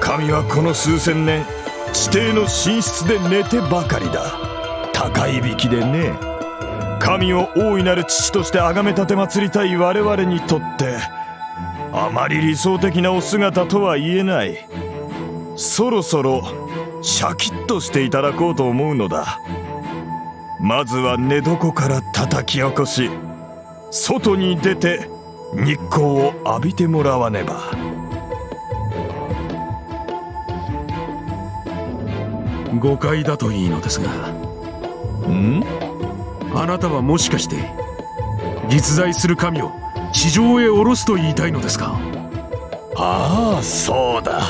神はこの数千年地底の寝室で寝てばかりだ。高いびきでね。神を大いなる父として崇め立て祭りたい我々にとってあまり理想的なお姿とは言えない。そろそろシャキッとしていただこうと思うのだ。まずは寝床から叩き起こし、外に出て日光を浴びてもらわねば。誤解だといいのですが。あなたはもしかして実在する神を地上へ下ろすと言いたいのですか？ああ、そうだ。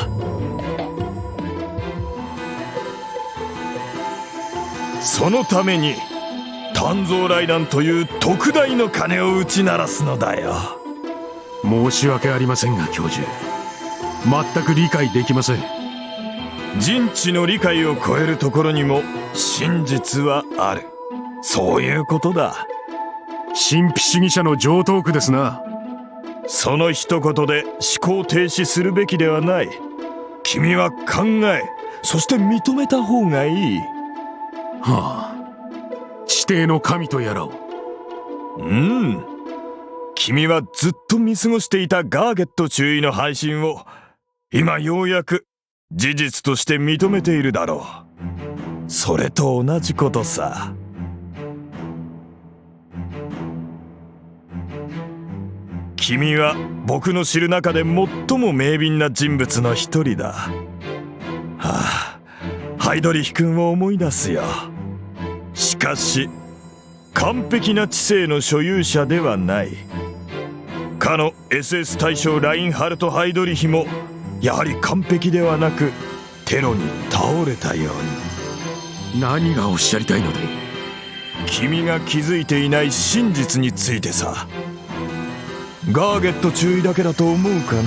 そのために鍛造雷弾という特大の鐘を打ち鳴らすのだよ。申し訳ありませんが教授、全く理解できません。人知の理解を超えるところにも真実はある。そういうことだ。神秘主義者の常套句ですな。その一言で思考停止するべきではない。君は考え、そして認めた方がいい。はあ、地底の神とやらを。君はずっと見過ごしていたガーゲット中尉の配信を今ようやく事実として認めているだろう。それと同じことさ。君は僕の知る中で最も明敏な人物の一人だ。ハイドリヒ君を思い出すよ。しかし完璧な知性の所有者ではない。かの SS 大将ラインハルト・ハイドリヒもやはり完璧ではなくテロに倒れたように。何がおっしゃりたいので？君が気づいていない真実についてさ。ガーゲット中尉だけだと思うかね？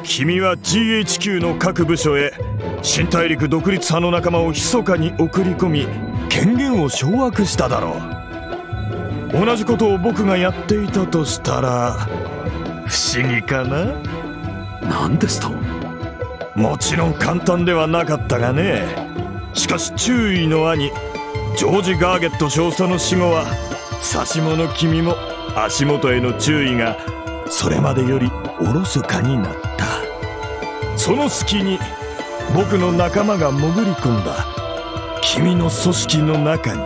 君は GHQ の各部署へ新大陸独立派の仲間を密かに送り込み権限を掌握しただろう。同じことを僕がやっていたとしたら不思議かな？何ですと？もちろん簡単ではなかったがね。しかし中尉の兄ジョージ・ガーゲット少佐の死後は差し物君も足元への注意がそれまでよりおろそかになった。その隙に僕の仲間が潜り込んだ君の組織の中に。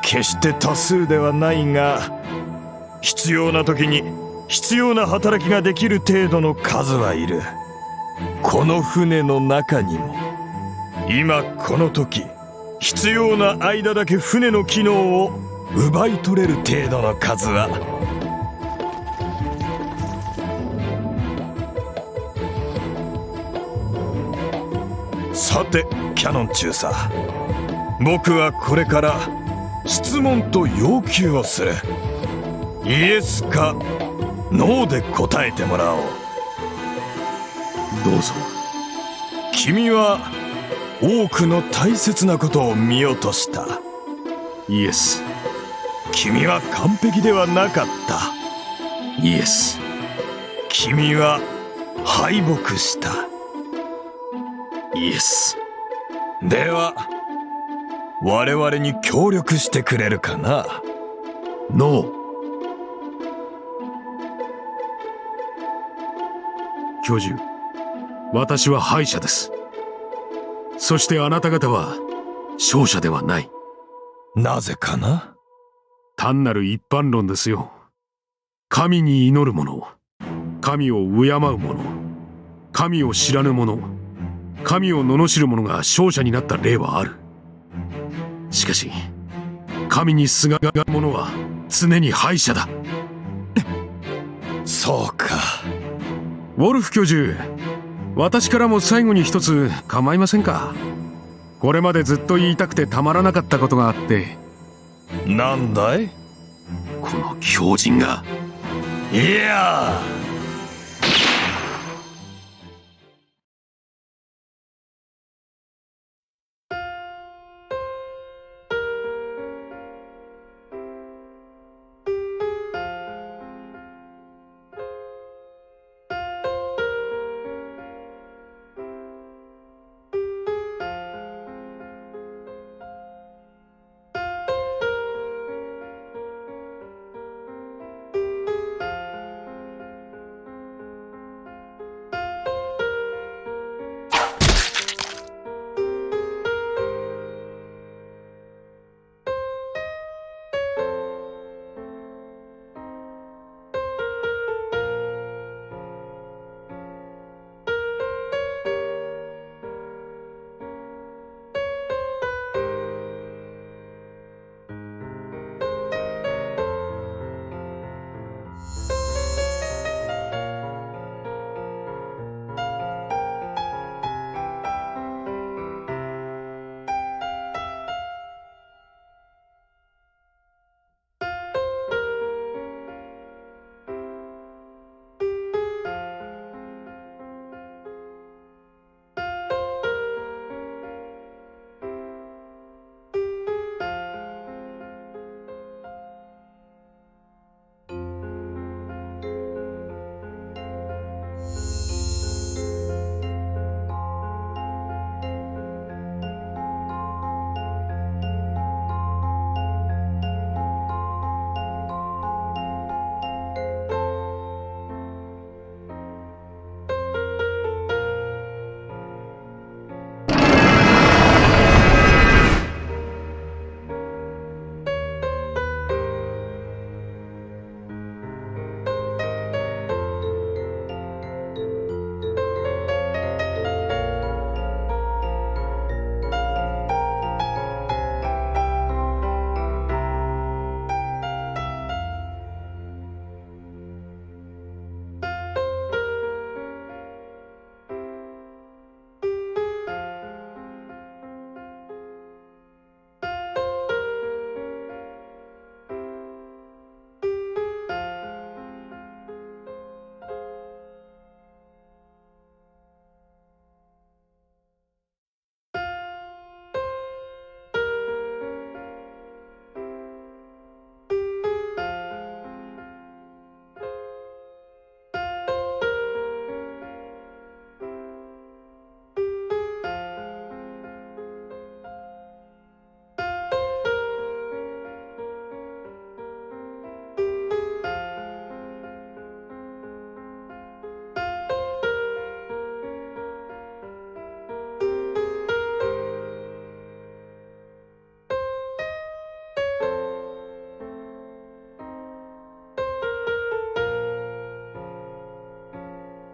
決して多数ではないが必要な時に必要な働きができる程度の数はいる。この船の中にも今この時必要な間だけ船の機能を奪い取れる程度の数は。さてキャノン中佐、僕はこれから質問と要求をする。イエスかノーで答えてもらおう。どうぞ。君は多くの大切なことを見落とした。イエス。君は完璧ではなかった。イエス。君は敗北した。イエス。では我々に協力してくれるかな？ノー。教授、私は敗者です。そしてあなた方は勝者ではない。なぜかな？単なる一般論ですよ。神に祈る者、神を敬う者、神を知らぬ者、神を罵る者が勝者になった例はある。しかし神にすがる者は常に敗者だ。そうか。ウォルフ教授、私からも最後に一つ構いませんか？これまでずっと言いたくてたまらなかったことがあって。なんだい？この狂人が。いや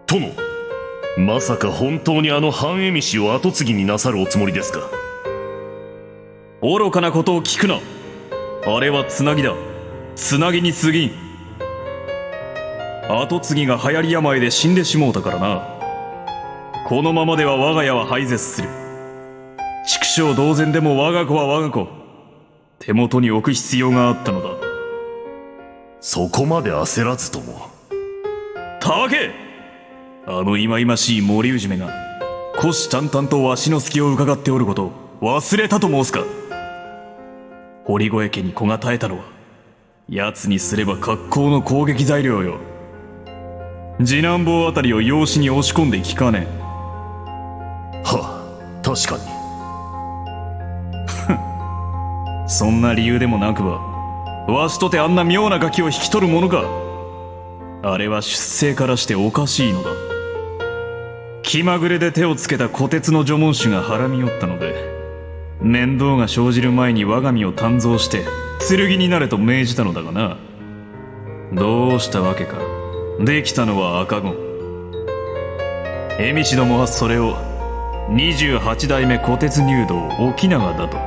殿、まさか本当にあの半恵美氏を跡継ぎになさるおつもりですか？愚かなことを聞くな。あれはつなぎだ。つなぎに過ぎん。跡継ぎが流行り病で死んでしもうたからな。このままでは我が家は廃絶する。畜生同然でも我が子は我が子。手元に置く必要があったのだ。そこまで焦らずとも。たわけ！あの忌々しい森氏めが虎視眈々とわしの隙を伺っておることを忘れたと申すか。堀越家に子が絶えたのは奴にすれば格好の攻撃材料よ。次男坊あたりを養子に押し込んで聞かねえ。は、確かに。そんな理由でもなくばわしとてあんな妙なガキを引き取るものか。あれは出生からしておかしいのだ。気まぐれで手をつけた虎鉄の助門主がはらみ寄ったので、面倒が生じる前に我が身を鍛造して剣になれと命じたのだがな。どうしたわけか。できたのは赤子。恵美氏どもはそれを28代目虎鉄入道沖永だと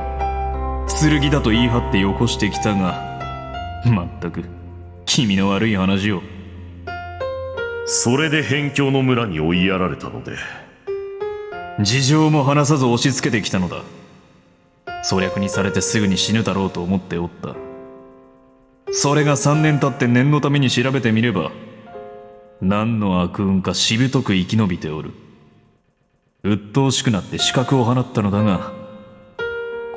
剣だと言い張ってよこしてきたが、まったく気味の悪い話よ。それで辺境の村に追いやられたので。事情も話さず押し付けてきたのだ。粗略にされてすぐに死ぬだろうと思っておった。それが3年経って念のために調べてみれば、何の悪運かしぶとく生き延びておる。鬱陶しくなって刺客を放ったのだが、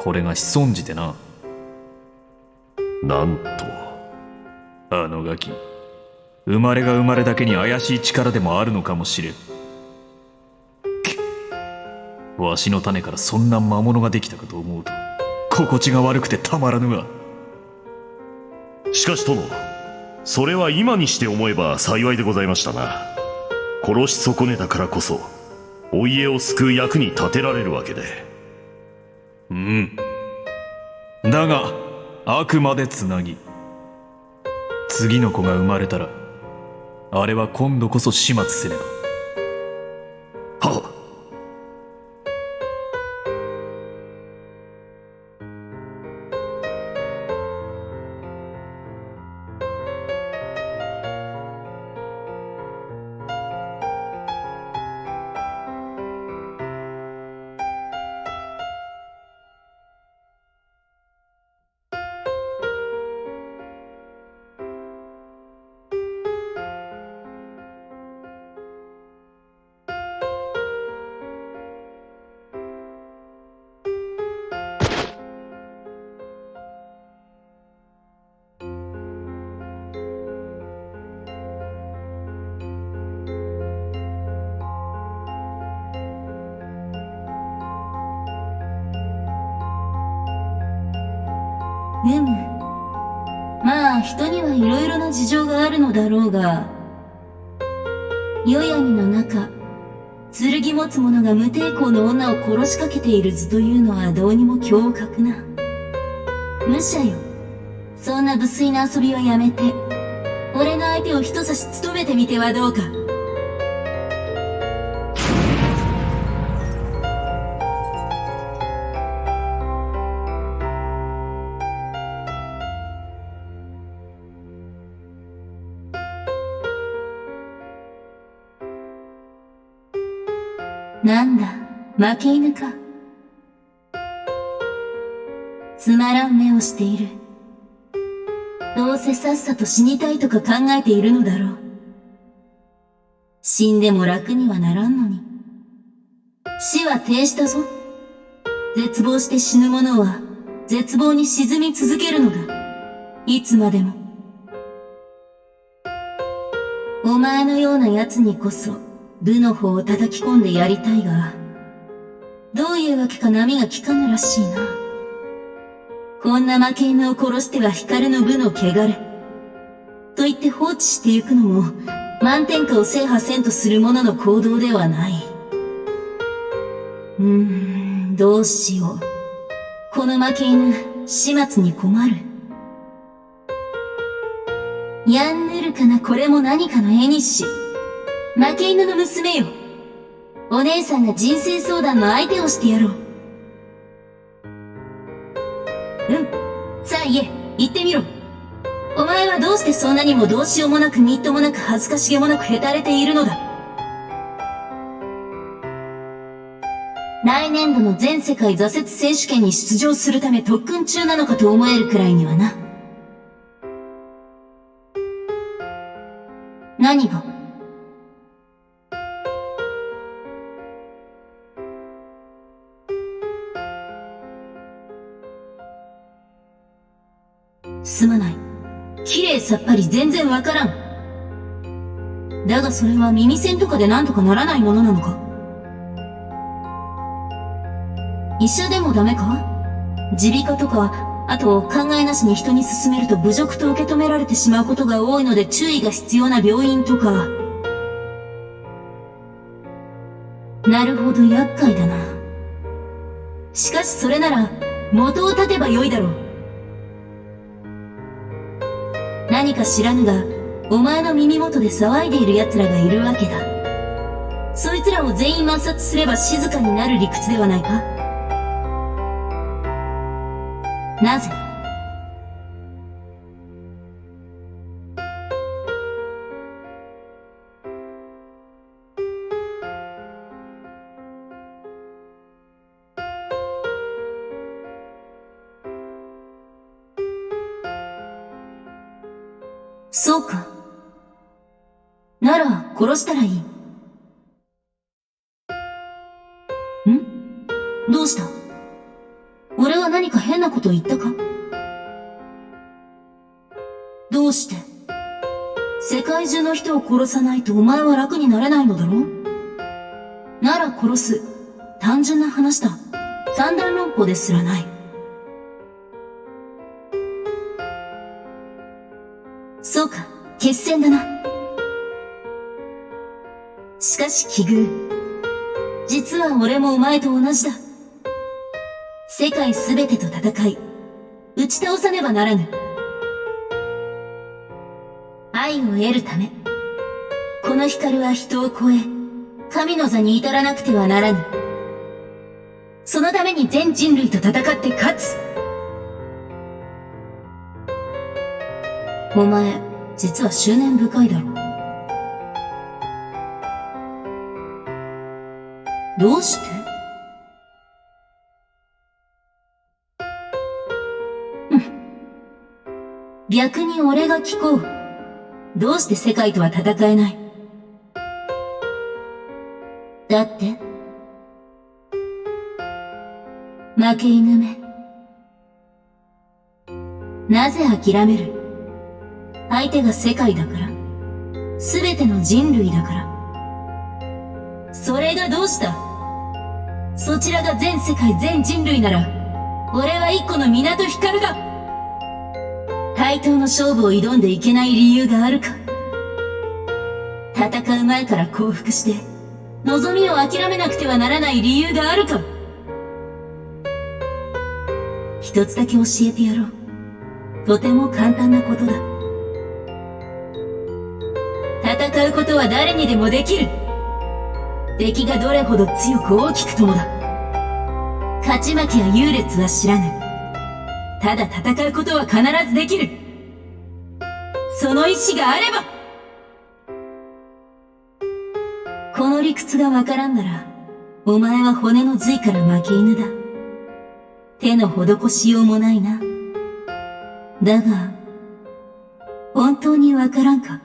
これが子孫じてな。なんと。あのガキ、生まれが生まれだけに怪しい力でもあるのかもしれん。わしの種からそんな魔物ができたかと思うと心地が悪くてたまらぬが。しかし殿、それは今にして思えば幸いでございましたな。殺し損ねたからこそお家を救う役に立てられるわけで。うん。だがあくまでつなぎ。次の子が生まれたらあれは今度こそ始末せねば。はっ。まあ人にはいろいろな事情があるのだろうが、夜闇の中剣持つ者が無抵抗の女を殺しかけている図というのはどうにも驚愕な。武者よ、そんな無粋な遊びはやめて俺の相手を一差し務めてみてはどうか。なんだ、負け犬か。つまらん目をしている。どうせさっさと死にたいとか考えているのだろう。死んでも楽にはならんのに。死は呈したぞ。絶望して死ぬ者は絶望に沈み続けるのだ。いつまでも。お前のような奴にこそ部の方を叩き込んでやりたいが、どういうわけか波が効かぬらしいな。こんな負け犬を殺しては光の部の汚れと言って放置してゆくのも満天下を制覇せんとする者の行動ではない。どうしよう。この負け犬始末に困る。やんぬるかなこれも何かの絵にし。負け犬の娘よ。お姉さんが人生相談の相手をしてやろう。さあ言ってみろ。お前はどうしてそんなにもどうしようもなくみっともなく恥ずかしげもなくへたれているのだ。来年度の全世界挫折選手権に出場するため特訓中なのかと思えるくらいにはな。何が？すまない。綺麗さっぱり全然わからん。だがそれは耳栓とかでなんとかならないものなのか？医者でもダメか？耳鼻科とか、あと考えなしに人に勧めると侮辱と受け止められてしまうことが多いので注意が必要な病院とか。なるほど、厄介だな。しかしそれなら元を立てばよいだろう。何か知らぬが、お前の耳元で騒いでいる奴らがいるわけだ。そいつらを全員抹殺すれば静かになる理屈ではないか？なぜ？そうか。なら殺したらいい。どうした？俺は何か変なこと言ったか？どうして？世界中の人を殺さないとお前は楽になれないのだろう？なら殺す。単純な話だ。三段論法ですらない。そうか、決戦だな。しかし奇遇。実は俺もお前と同じだ。世界すべてと戦い、打ち倒さねばならぬ。愛を得るため、この光は人を超え、神の座に至らなくてはならぬ。そのために全人類と戦って勝つ。お前、実は執念深いだろう。どうして？逆に俺が聞こう。どうして世界とは戦えない？だって？負け犬め。なぜ諦める？相手が世界だから。すべての人類だから。それがどうした？そちらが全世界全人類なら、俺は一個の港光だ。対等の勝負を挑んでいけない理由があるか？戦う前から降伏して、望みを諦めなくてはならない理由があるか？一つだけ教えてやろう。とても簡単なことだ。戦うことは誰にでもできる。敵がどれほど強く大きくともだ。勝ち負けや優劣は知らぬ。ただ戦うことは必ずできる。その意志があれば。この理屈がわからんなら、お前は骨の髄から負け犬だ。手の施しようもないな。だが、本当にわからんか？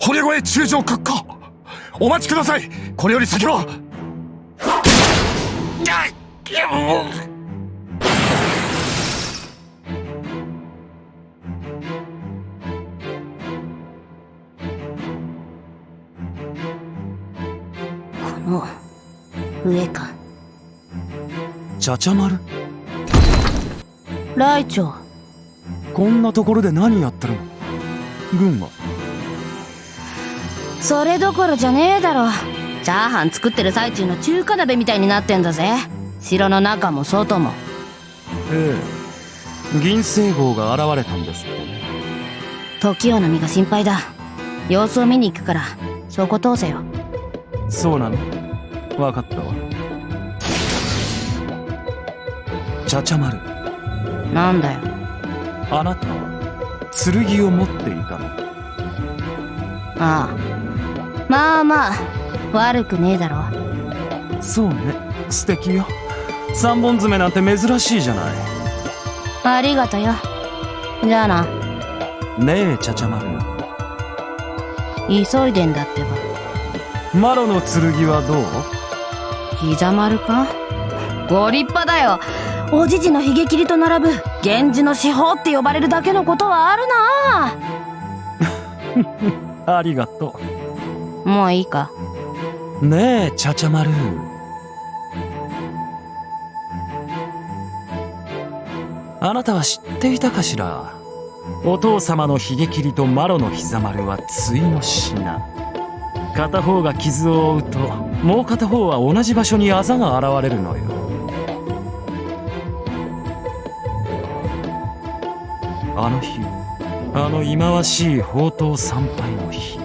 堀越中将閣下、お待ちください。これより先は。この上か。ちゃちゃ丸？ライチョウ。こんなところで何やってるの？軍は？それどころじゃねえだろ。チャーハン作ってる最中の中華鍋みたいになってんだぜ。城の中も外も。ええ、銀星号が現れたんですってね。時代の身が心配だ。様子を見に行くからそこ通せよ。そうなの？わかったわ。ちゃちゃ丸。なんだよ。あなたは剣を持っていたの？ああ、まあまあ悪くねえだろ。そうね、素敵よ。三本爪なんて珍しいじゃない。ありがとよ。じゃあな。ねえちゃちゃ丸、急いでんだってば。マロの剣はどう？膝丸か？ご立派だよ。おじじのひげ切りと並ぶ源氏の至宝って呼ばれるだけのことはあるな。ありがとう。もういいか？ねえちゃちゃ丸、あなたは知っていたかしら？お父様のひげ切りとマロの膝丸は対の品。片方が傷を負うともう片方は同じ場所にあざが現れるのよ。あの日、あの忌まわしい宝刀参拝の日、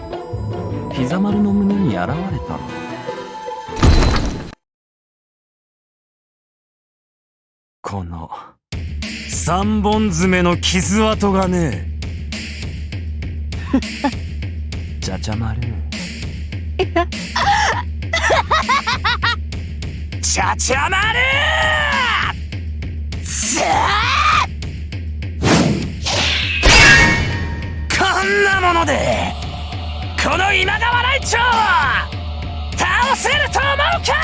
膝丸の胸に現れたの。この三本爪の傷跡がね。ちゃちゃ丸。ちゃちゃ丸。こんなものでこの今川内町を倒せると思うか！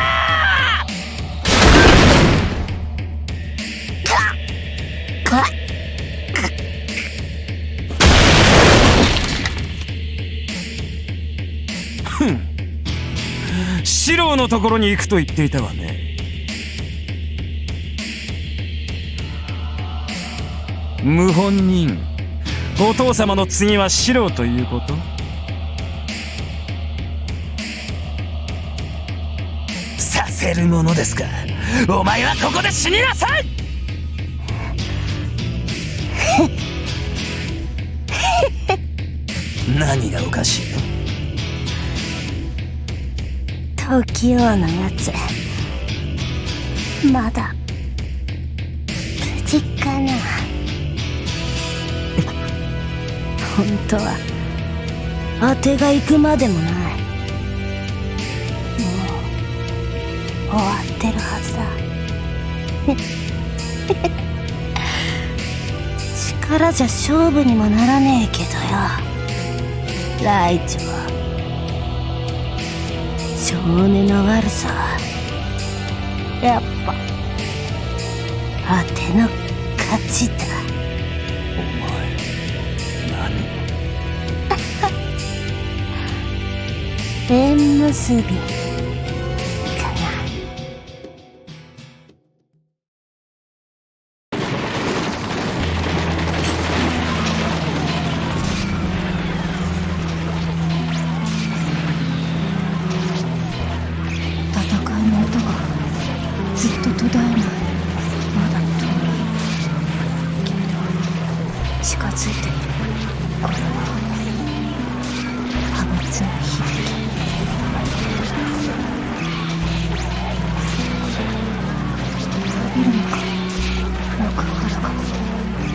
四郎のところに行くと言っていたわね。謀反人、お父様の次は四郎ということ？させるものですか。お前はここで死になさい。何がおかしいの？時代のやつまだ無事かな。本当は当てが行くまでもない。もう終わってるはずだ。力じゃ勝負にもならねえけどよ、ライチは性根の悪さはやっぱ当ての勝ちだ。お前何？縁結びかな。戦いの音がずっと途絶えない。まだ遠いけど近づいている。これは破滅の響き。いるのか、六原が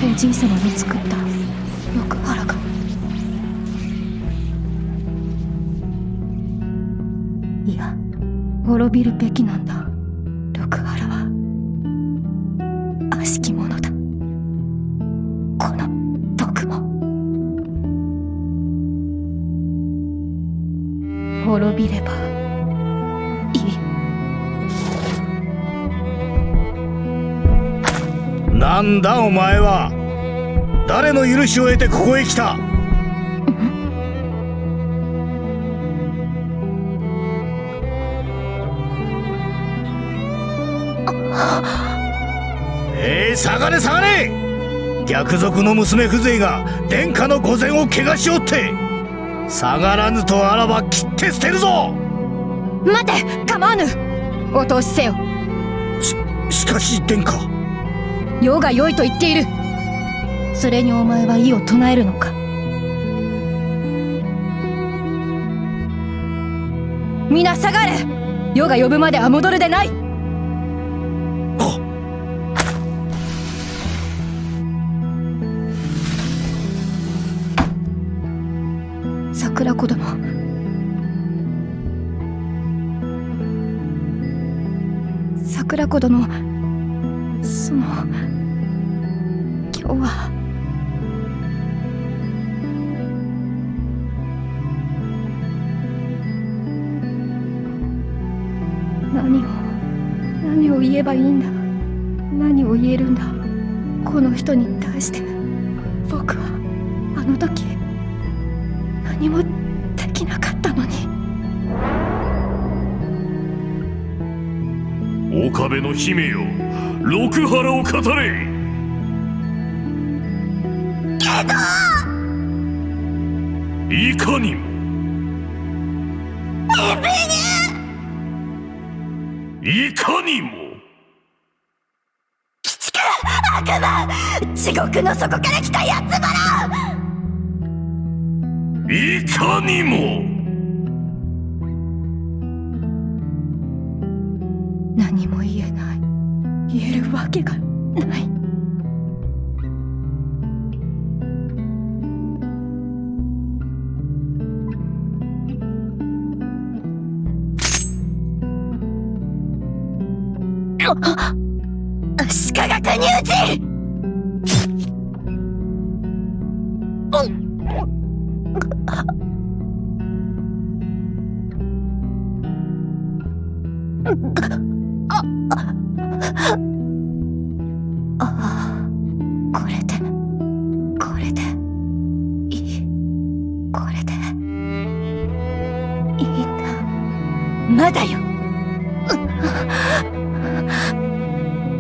おじい様の作った六原が。いや、滅びるべきなんだ。六原は悪しきものだ。この毒も滅びればいい。なんだお前は。誰の許しを得てここへ来た？下がれ下がれ！逆賊の娘風情が殿下の御前を汚しおって。下がらぬとあらば切って捨てるぞ。待て、構わぬ。お通しせよ。しかし殿下、世が良いと言っている。それにお前は異を唱えるのか。皆下がれ。世が呼ぶまでは戻るでない。桜子殿、桜子殿、今日は何を言えばいいんだ。何を言えるんだ。この人に対して僕はあの時何もできなかったのに。岡部の姫よ、六原を語れ。けどいかにもいかにも鬼畜、悪魔、地獄の底から来たやつばら。いかにも何も言えない。言えるわけがない。足利国内。これでいい。これでいいんだ。まだよ。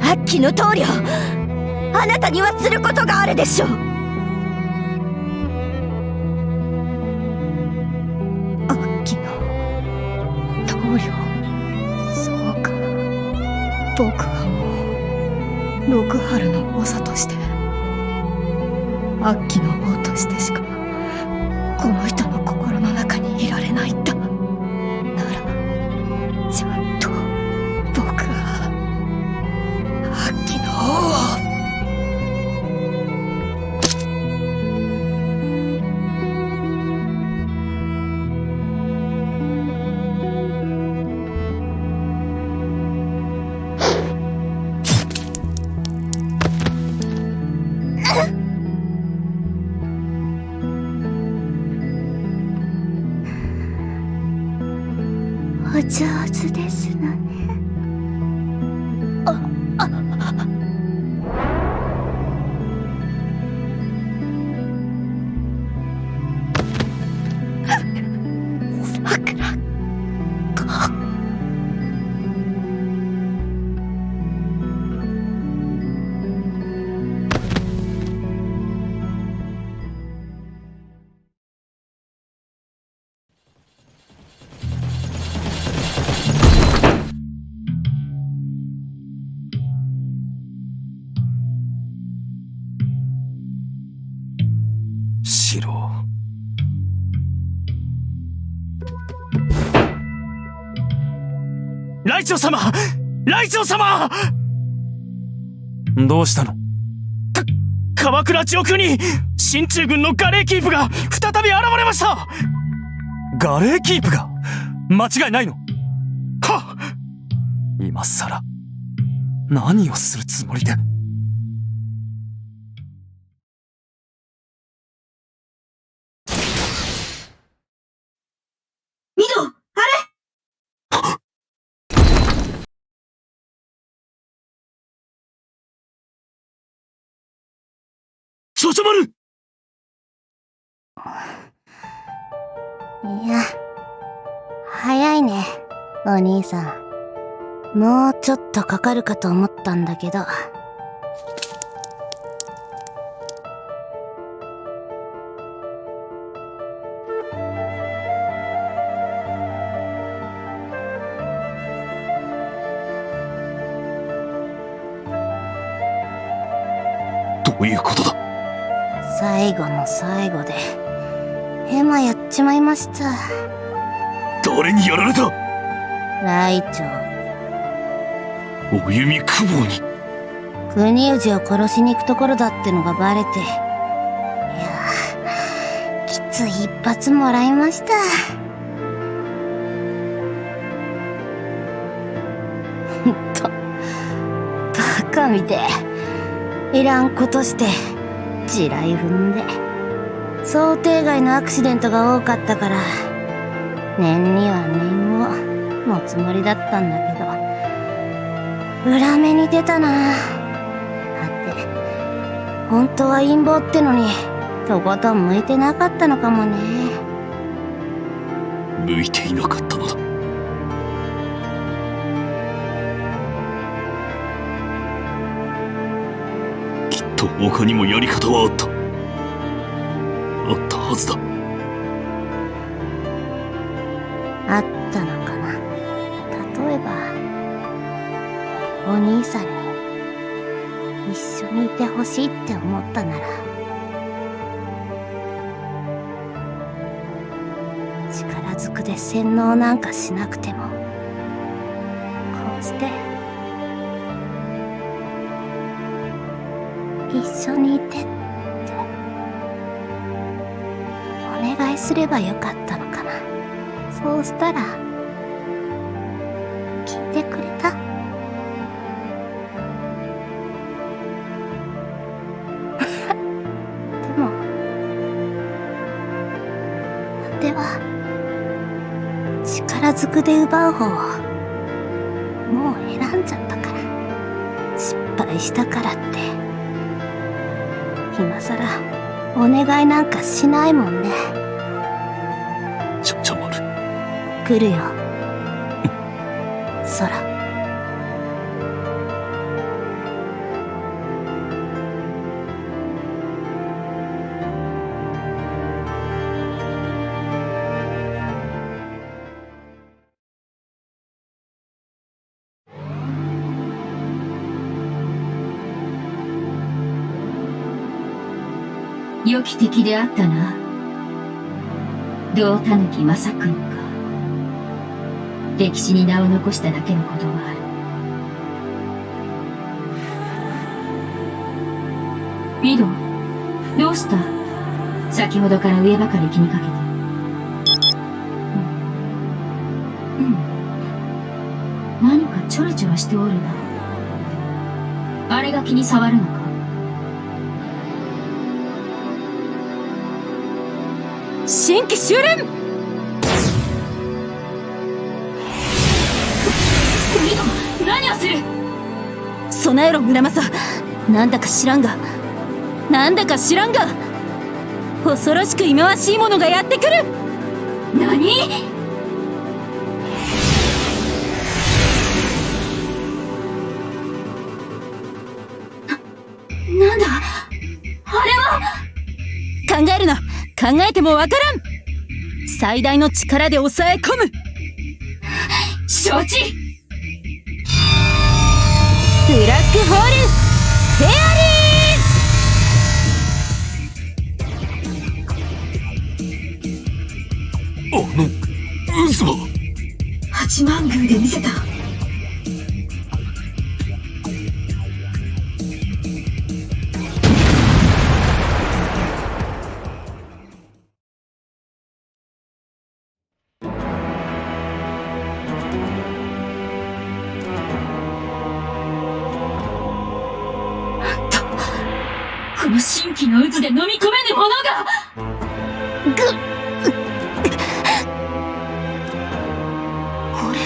アッキの棟梁、あなたにはすることがあるでしょう。アッキの棟梁。そうか、僕はもう六春の長として、アッキの王としてしかこの人の心の中にいられないんだ。ならちゃんと僕はアッキの王を。お上手ですのね。桜子。ライチョウ様、ライチョウ様。どうしたの？鎌倉上空に進駐軍のガレーキープが再び現れました。ガレーキープが間違いないの？はっ！今さら何をするつもりで？ミド、あれ？少々丸。いや、早いね、お兄さん。もうちょっとかかるかと思ったんだけど。どういうことだ。最後の最後でヘマやっちまいました。誰にやられた。ライチョウ、お弓久保に。国氏を殺しに行くところだってのがバレて、いやー、きつい一発もらいました。ほんとバカみてえ。いらんことして地雷踏んで想定外のアクシデントが多かったから、念には念をのつもりだったんだけど、裏目に出たな。本当は陰謀ってのにとことん向いてなかったのかもね。向いていなかったのだ。きっと他にもやり方はあった。あったはずだ。あったのかな。例えばお兄さんに一緒にいてほしいって思ったなら、力ずくで洗脳なんかしなくても、こうして一緒にいてってお願いすればよかったのかな。そうしたら聞いてくれた？では力ずくで奪う方をもう選んじゃったから、失敗したからって今さらお願いなんかしないもんね。ちゃちゃまる来るよ空。良き敵であったな。胴たぬき正君か。歴史に名を残しただけのことはある。ビド、どうした？先ほどから上ばかり気にかけて。何かちょろちょろしておるな。あれが気に障るのか？新規修練！何をする？備えろ村正。なんだか知らんが恐ろしく忌まわしいものがやってくる。何？なんだあれは。考えるな。考えてもわからん。最大の力で抑え込む。承知。ブラックホールフェアリーズ。嘘。八幡宮で見せた。この神秘の渦で飲み込めぬものが。これは。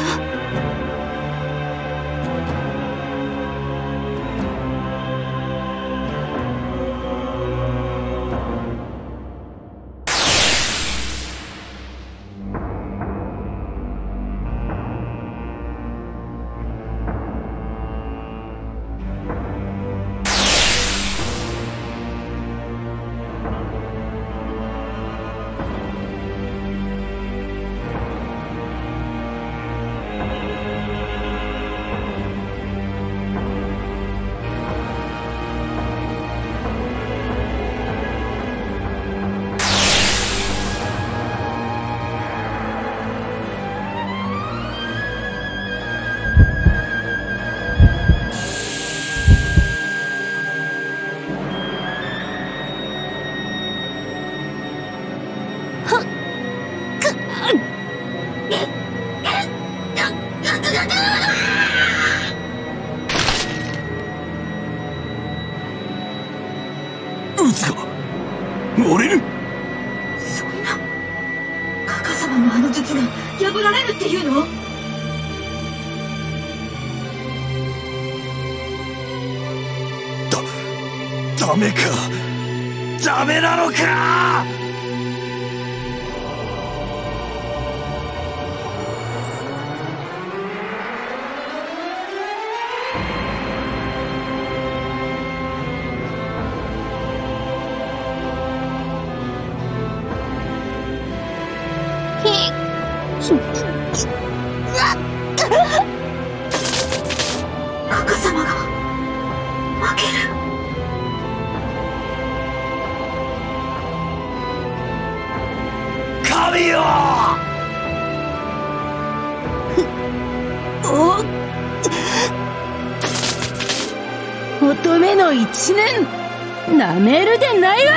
物が割れる。そんな、カカ様のあの術が破られるっていうの？ダメか。ダメなのか。カカ様が負ける。神よ。乙女の一年なめるでないわ。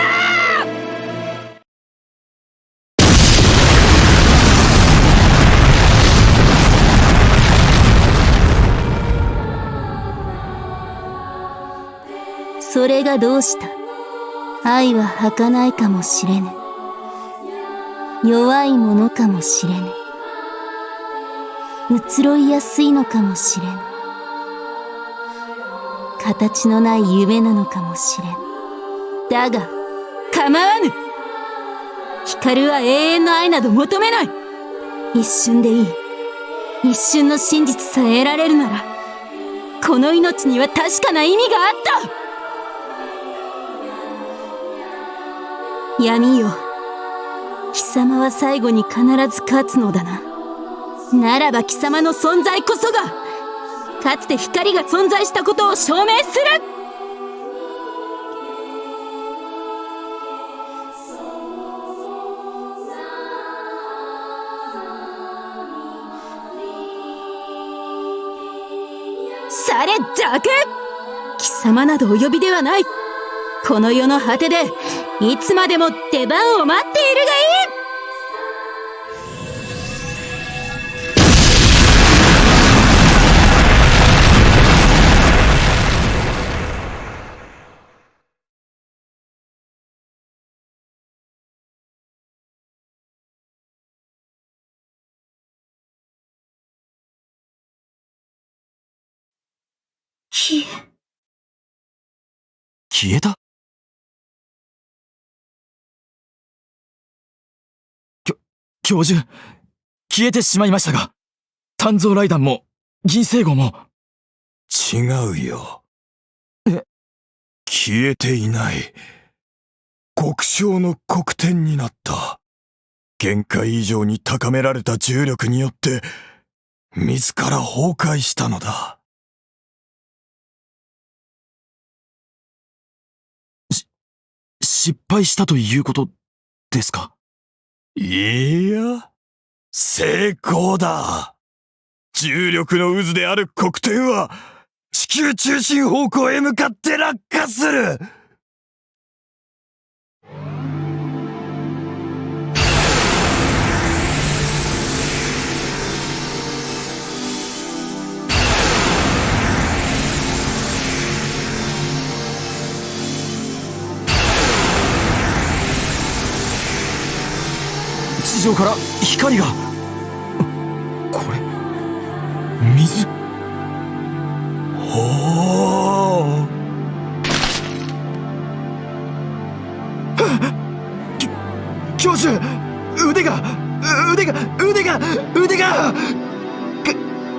それがどうした？愛は儚いかもしれぬ。弱いものかもしれぬ。移ろいやすいのかもしれぬ。形のない夢なのかもしれぬ。だが、構わぬ。光は永遠の愛など求めない。一瞬でいい。一瞬の真実さえ得られるなら、この命には確かな意味があった。闇よ。貴様は最後に必ず勝つのだな。ならば貴様の存在こそが、かつて光が存在したことを証明する。され弱！貴様などお呼びではない。この世の果てで、いつまでも出番を待っているがいい。消えた？教授、消えてしまいましたが、鍛造雷弾も銀星号も。違うよ。消えていない。極小の黒点になった。限界以上に高められた重力によって自ら崩壊したのだ。失敗したということですか？いや、成功だ。重力の渦である黒点は地球中心方向へ向かって落下する。地上から光が。これ、水。おお。教授、腕が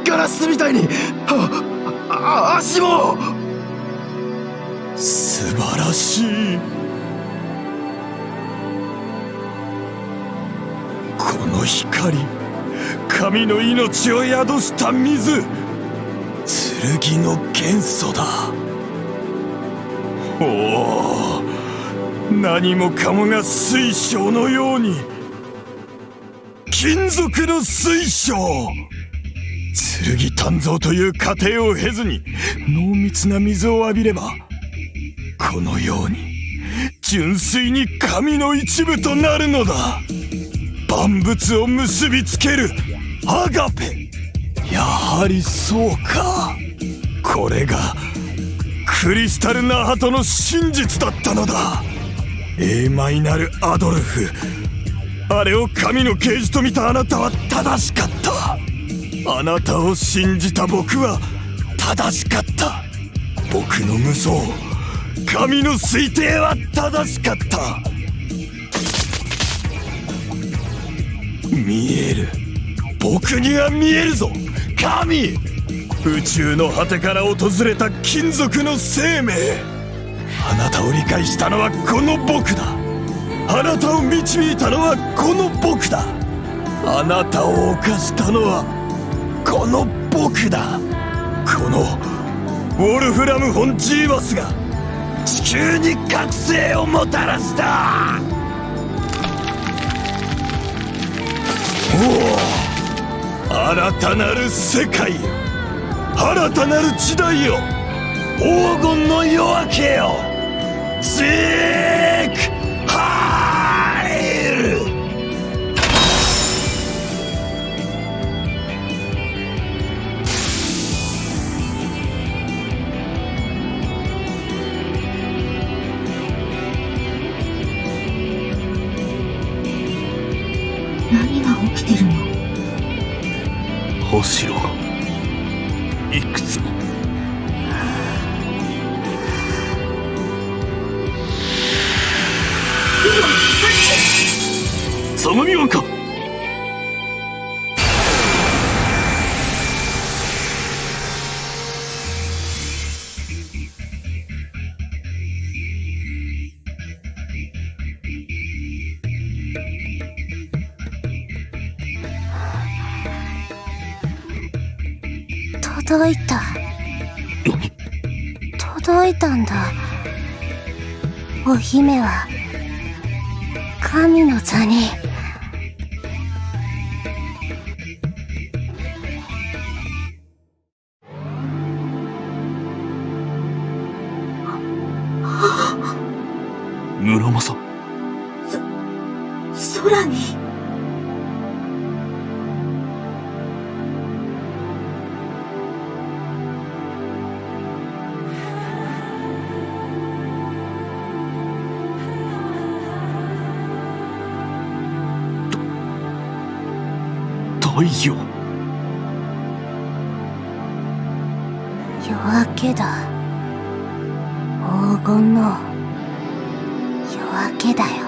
ガラスみたいに。足も。素晴らしい。この光、神の命を宿した水、剣の元素だ。おお、何もかもが水晶のように。金属の水晶。剣鍛造という過程を経ずに濃密な水を浴びれば、このように純粋に神の一部となるのだ。万物を結びつけるアガペ。やはりそうか。これがクリスタルナハトの真実だったのだ。A マイナル・アドルフ。あれを神の啓示と見たあなたは正しかった。あなたを信じた僕は正しかった。僕の無双、神の推定は正しかった。見える。僕には見えるぞ、神。宇宙の果てから訪れた金属の生命。あなたを理解したのはこの僕だ。あなたを導いたのはこの僕だ。あなたを犯したのはこの僕だ。このウォルフラム・フォン・ジーバスが地球に覚醒をもたらした。おお、新たなる世界よ、新たなる時代よ、黄金の夜明けよ、ジーク・ハイル。何が起きてるの？柱がいくつも。相模湾か。届いた。届いたんだ。お姫は神の座に。村正。空に。太陽。夜明けだ。黄金の夜明けだよ。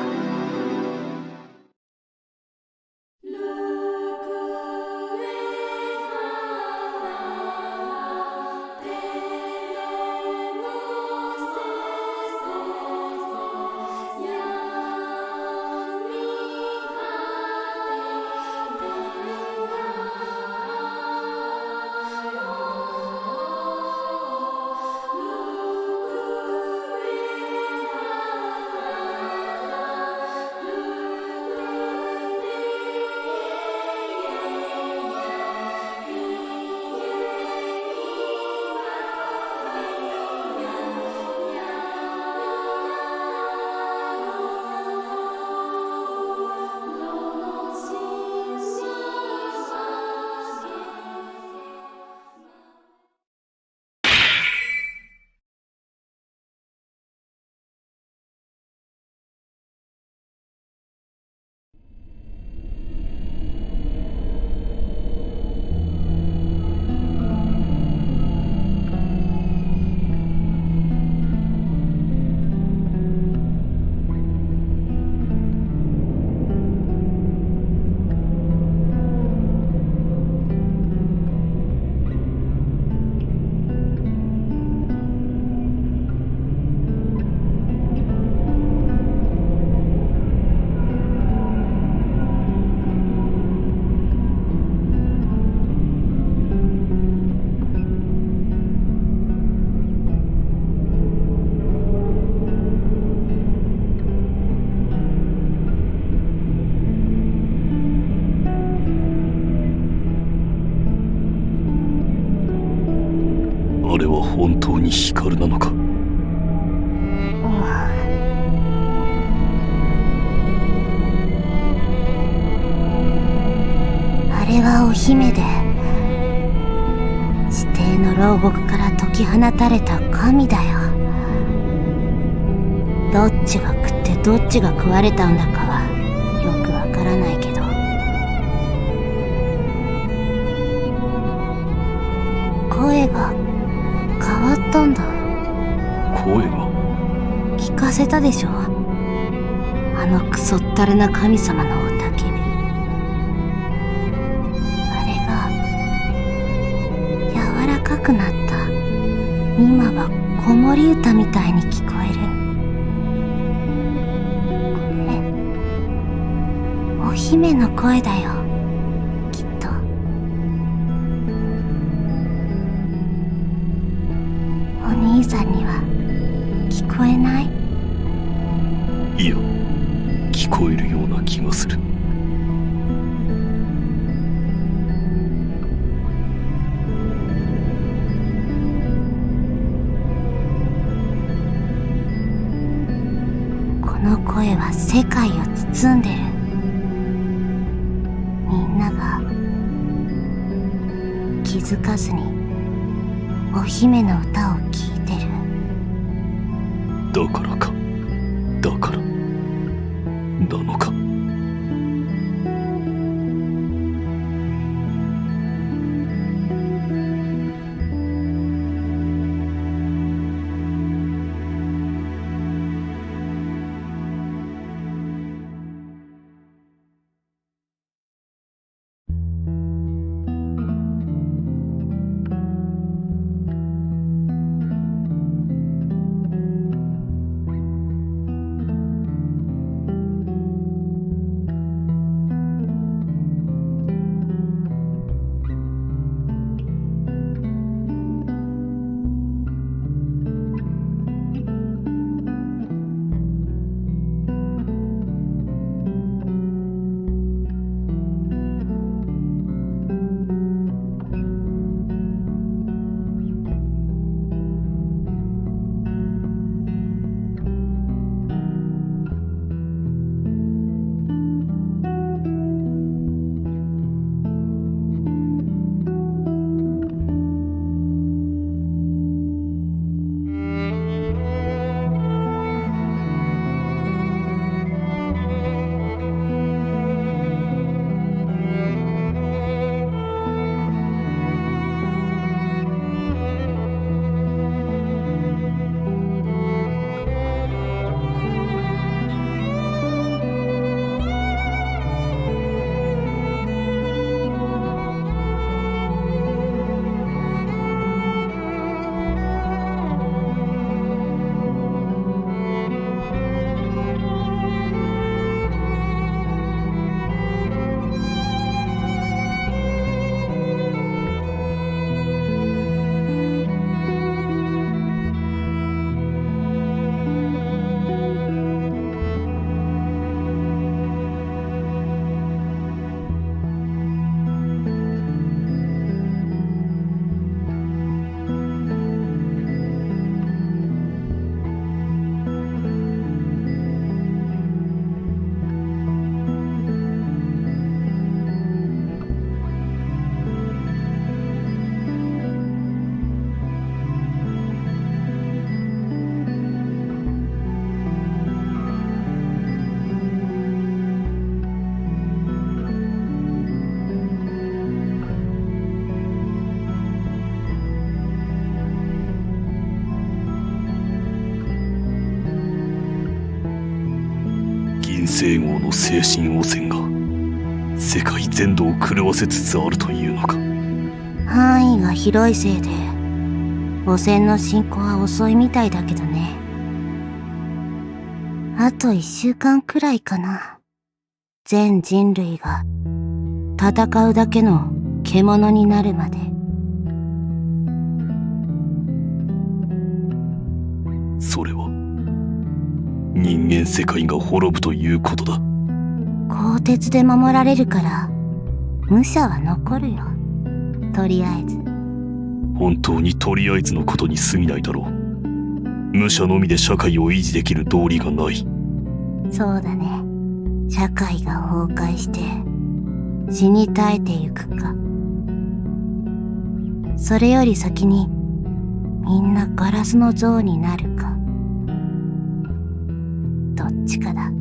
あれは本当に光なのか。あれはお姫で、地底の牢獄から解き放たれた神だよ。どっちが食ってどっちが食われたんだかはよくわからないけど、声が変わったんだ。声が？聞かせたでしょ、あのクソったれな神様の雄たけび。あれが柔らかくなった。今は子守歌みたいに聞こえる。これお姫の声だよ、きっと。お兄さんには聞こえない？いや、聞こえるような気がする。この声は世界を包んでる。みんなが気づかずにお姫の歌を聴いてる。だからか、だからなのか。銀星号の精神汚染が世界全土を狂わせつつあるというのか。範囲が広いせいで汚染の進行は遅いみたいだけどね。あと1週間くらいかな。全人類が戦うだけの獣になるまで。それは人間世界が滅ぶということだ。鋼鉄で守られるから武者は残るよ、とりあえず。本当にとりあえずのことに過ぎないだろう。武者のみで社会を維持できる道理がない。そうだね。社会が崩壊して死に絶えてゆくか、それより先にみんなガラスの像になるか。どっちかだ。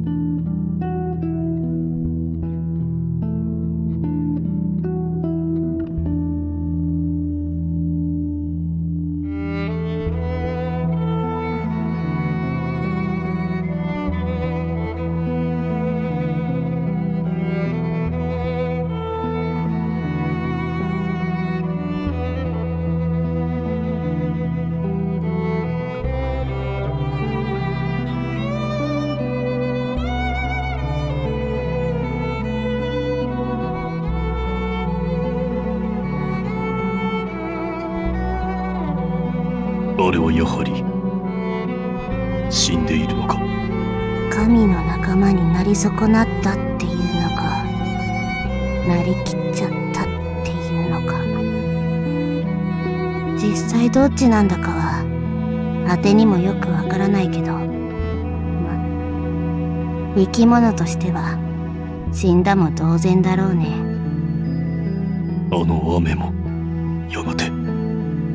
あれはやはり死んでいるのか。神の仲間になり損なったっていうのか、なりきっちゃったっていうのか、実際どっちなんだかは当てにもよくわからないけど、生き物としては死んだも同然だろうね。あの雨もやがて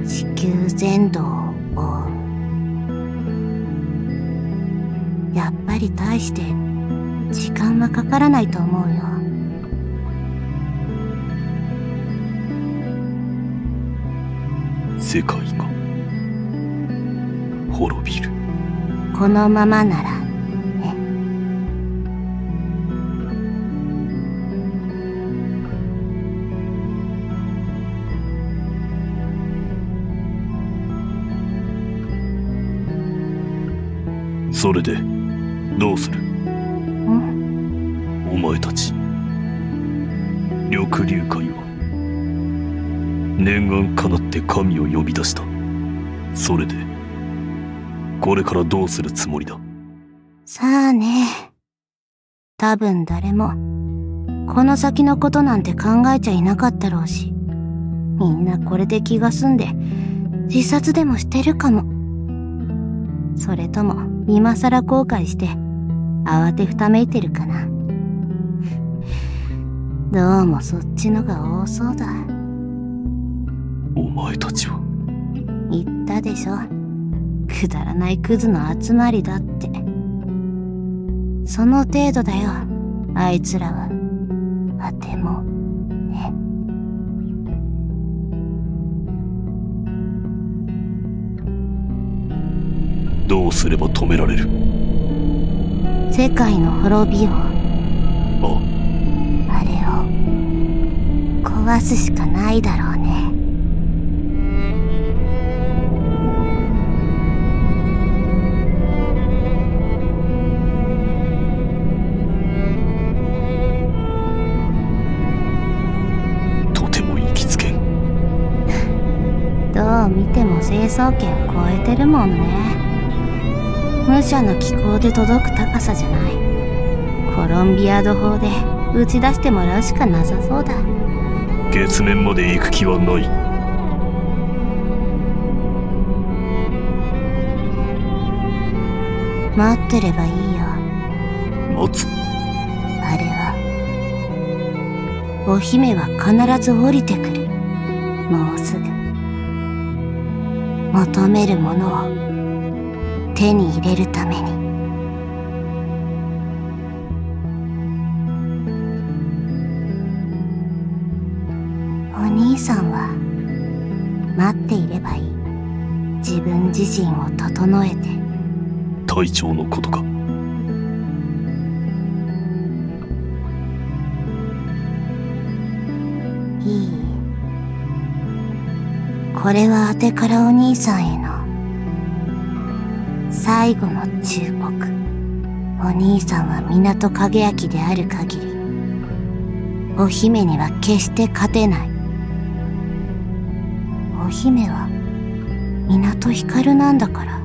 地球全土を覆う。やっぱり大して時間はかからないと思うよ。世界が滅びる。このままならね。それでどうする？お前たち緑龍会は念願かなって神を呼び出した。それでこれからどうするつもりだ？さあね。多分誰もこの先のことなんて考えちゃいなかったろうし、みんなこれで気が済んで自殺でもしてるかも。それとも今更後悔して慌てふためいてるかな。どうもそっちのが多そうだ。お前たちは言ったでしょ、くだらないクズの集まりだって。その程度だよ、あいつらは。あてもね。どうすれば止められる？世界の滅びを、あれを壊すしかないだろうね。どう見ても成層圏を超えてるもんね。無者の気候で届く高さじゃない。コロンビアード法で打ち出してもらうしかなさそうだ。月面まで行く気はない。待ってればいいよ。待つ？あれはお姫は必ず降りてくる。もうすぐ。求めるものを手に入れるために。お兄さんは待っていればいい。自分自身を整えて。隊長のことか？いい。これはあてからお兄さんへの最後の忠告。お兄さんは港影焼である限り、お姫には決して勝てない。お姫は港光なんだから。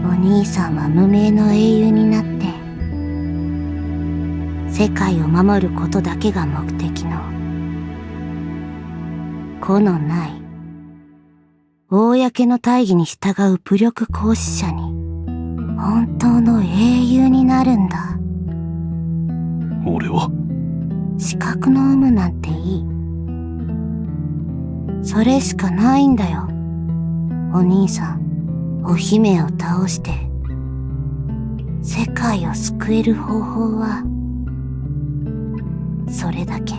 お兄さんは無名の英雄になって世界を守ることだけが目的の個のない公の大義に従う武力行使者に本当の英雄になるんだ。俺は資格の有無なんていい。それしかないんだよ、お兄さん。お姫を倒して世界を救える方法はそれだけ。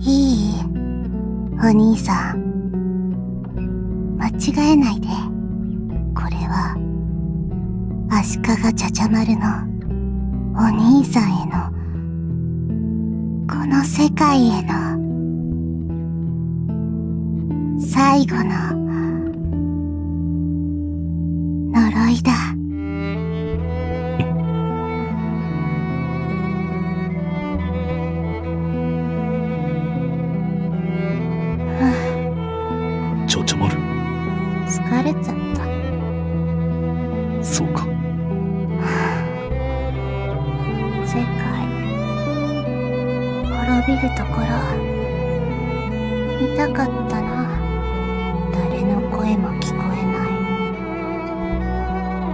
いい？お兄さん、間違えないで。これは足利茶々丸のお兄さんへの、この世界への最後の呪いだ。茶々丸、疲れちゃった。そうか。世界滅びるところ見たかったな。誰の声も聞こえな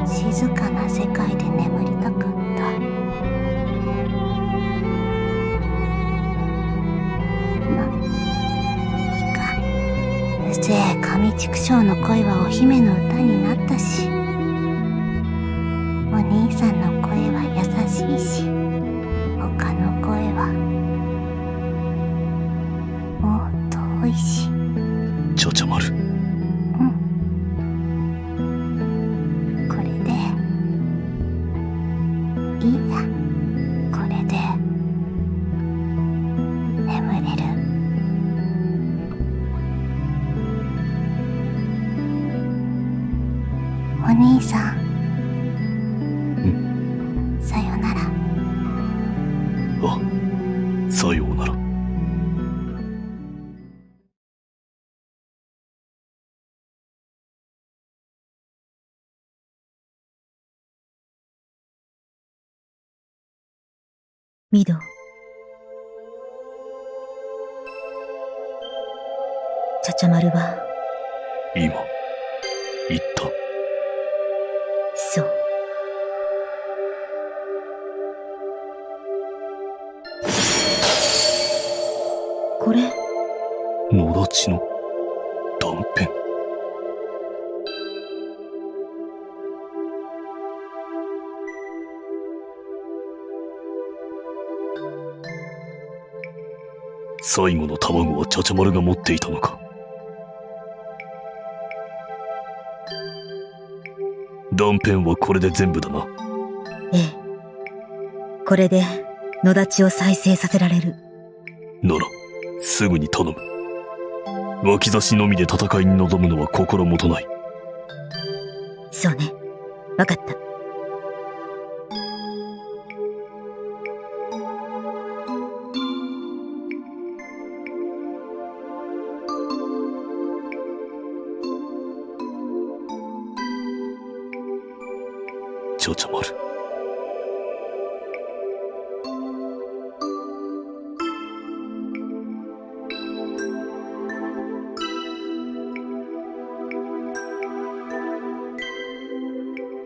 い静かな世界で眠りたかった。いいか。うぜえ上畜生の声はお姫の歌になったし、お兄さんの声は優しいし、他の声はもう遠いし。茶々丸、これでいいや。これで眠れる。お兄さん、さよなら。あ、さようなら。ミド、茶々丸は今言った。そう。これ野立ちの断片。最後の卵は茶々丸が持っていたのか。断片はこれで全部だな。ええ。これで野立ちを再生させられる。ならすぐに頼む。脇差しのみで戦いに臨むのは心もとない。そうね。わかった。茶々丸、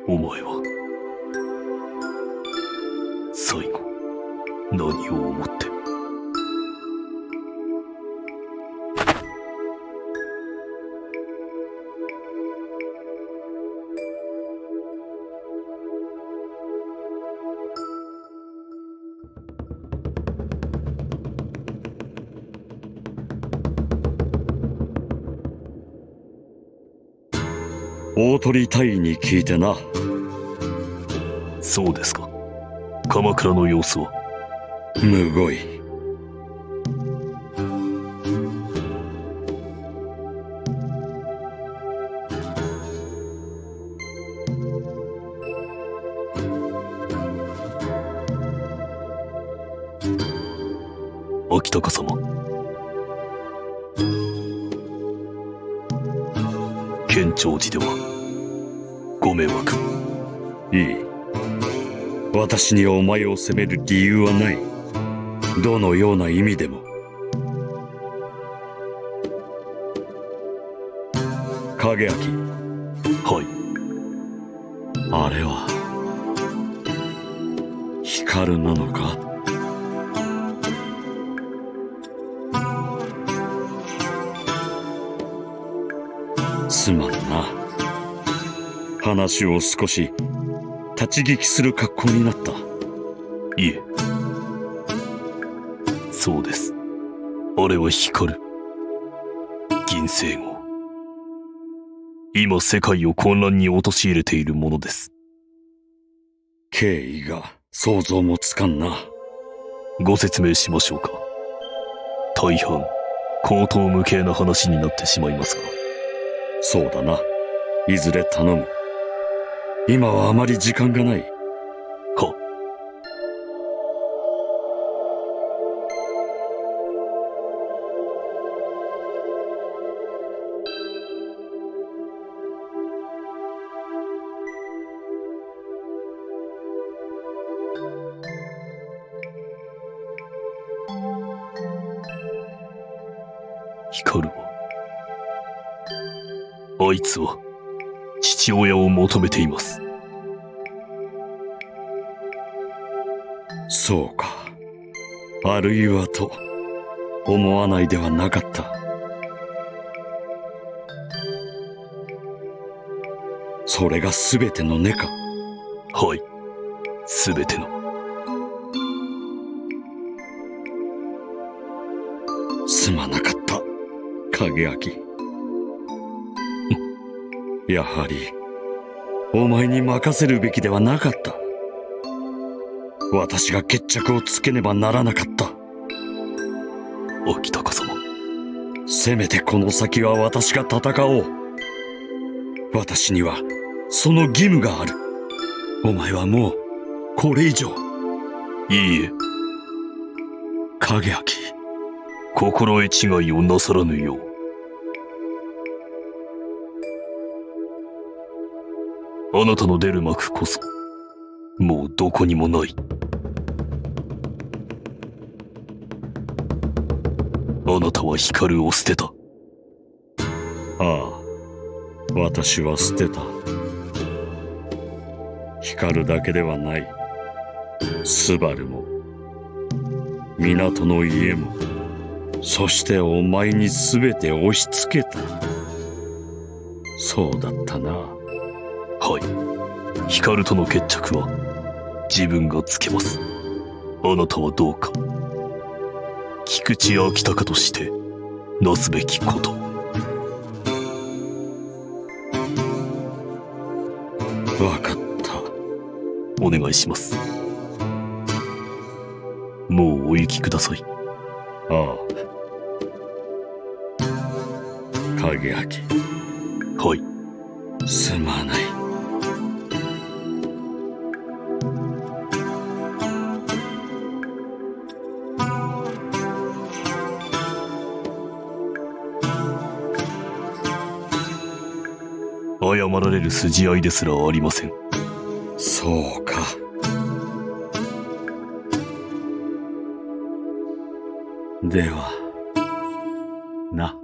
お前は最後何を思って。大鳥大尉に聞いてな。そうですか。鎌倉の様子は。むごい。秋高様、建長寺ではご迷惑。いい。私にお前を責める理由はない。どのような意味でも。影明。はい。あれは光なのか。すまんな。話を少し立ち聞きする格好になった。いえ、そうです。あれは光る銀星号。今世界を混乱に陥れているものです。経緯が想像もつかんな。ご説明しましょうか。大半口頭無形な話になってしまいますが。そうだな。いずれ頼む。今はあまり時間がない。は。光は、あいつは父親を求めています。そうか。あるいはと思わないではなかった。それが全ての根か。はい、全ての。すまなかった、影明。やはりお前に任せるべきではなかった。私が決着をつけねばならなかった。秋高様、せめてこの先は私が戦おう。私にはその義務がある。お前はもうこれ以上。いいえ、影明、心得違いをなさらぬよう。あなたの出る幕こそもうどこにもない。あなたは光を捨てた。ああ、私は捨てた。光だけではない。スバルも港の家も、そしてお前に全て押し付けた。そうだったな。はい、光との決着は自分がつけます。あなたはどうか菊池秋高としてなすべきこと。わかった。お願いします。もうお行きください。ああ、影明。はい。すまない。謝られる筋合いですらありません。そうか。ではな。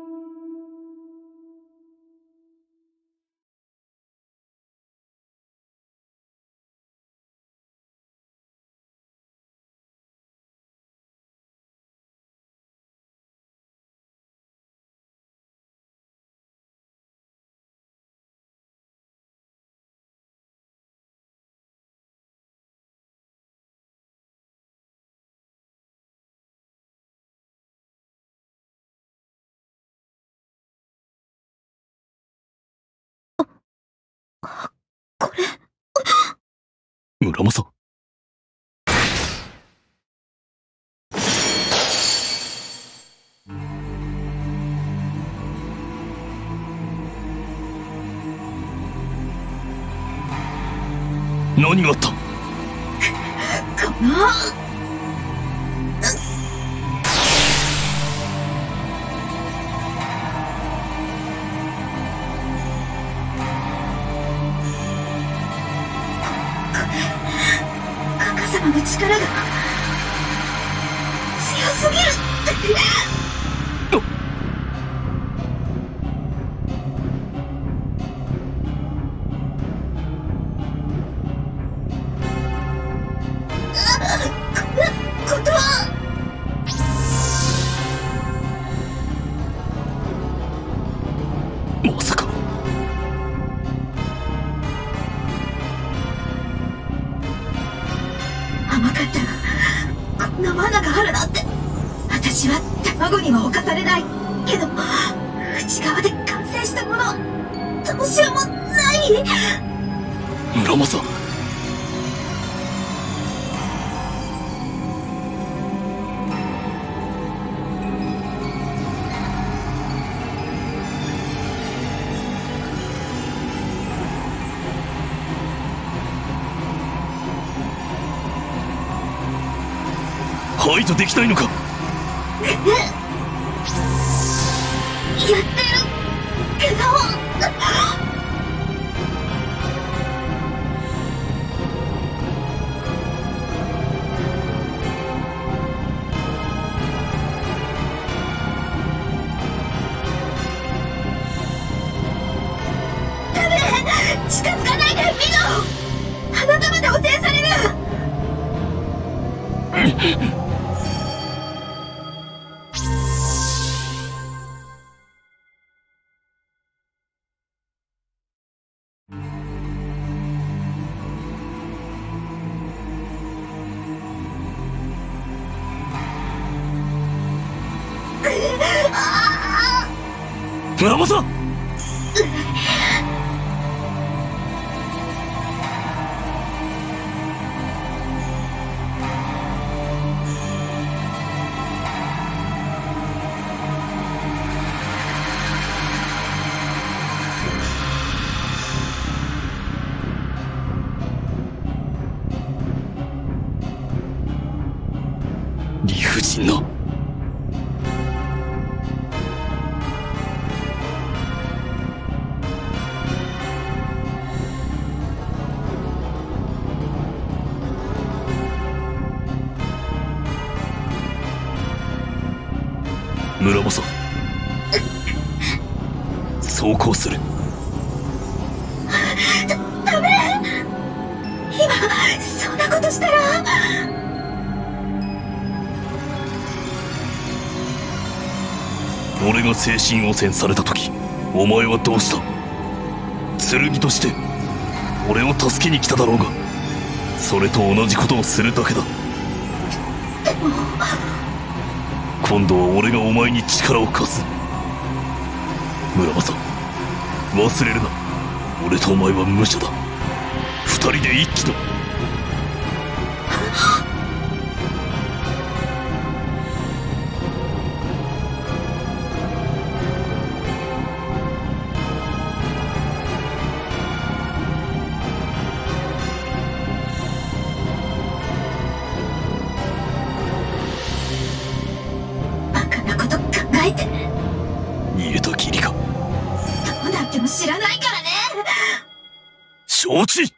これ村正。何があった？かな。カカ様の力が強すぎる。まさかされない。けど、内側で完成したものは、どうしようもない。村正。排除できないのか。やってるけど、ダメ、近づかないで、ミノ。あなたまで汚染される。村正。理不尽な。村正、走行する。ダメ。今そんなことしたら。俺が精神汚染された時、お前はどうした？剣として俺を助けに来ただろうが、それと同じことをするだけだ。今度は俺がお前に力を貸す。村正、忘れるな。俺とお前は武者だ。二人で一気だ。逃げたきりか。どうなっても知らないからね。承知。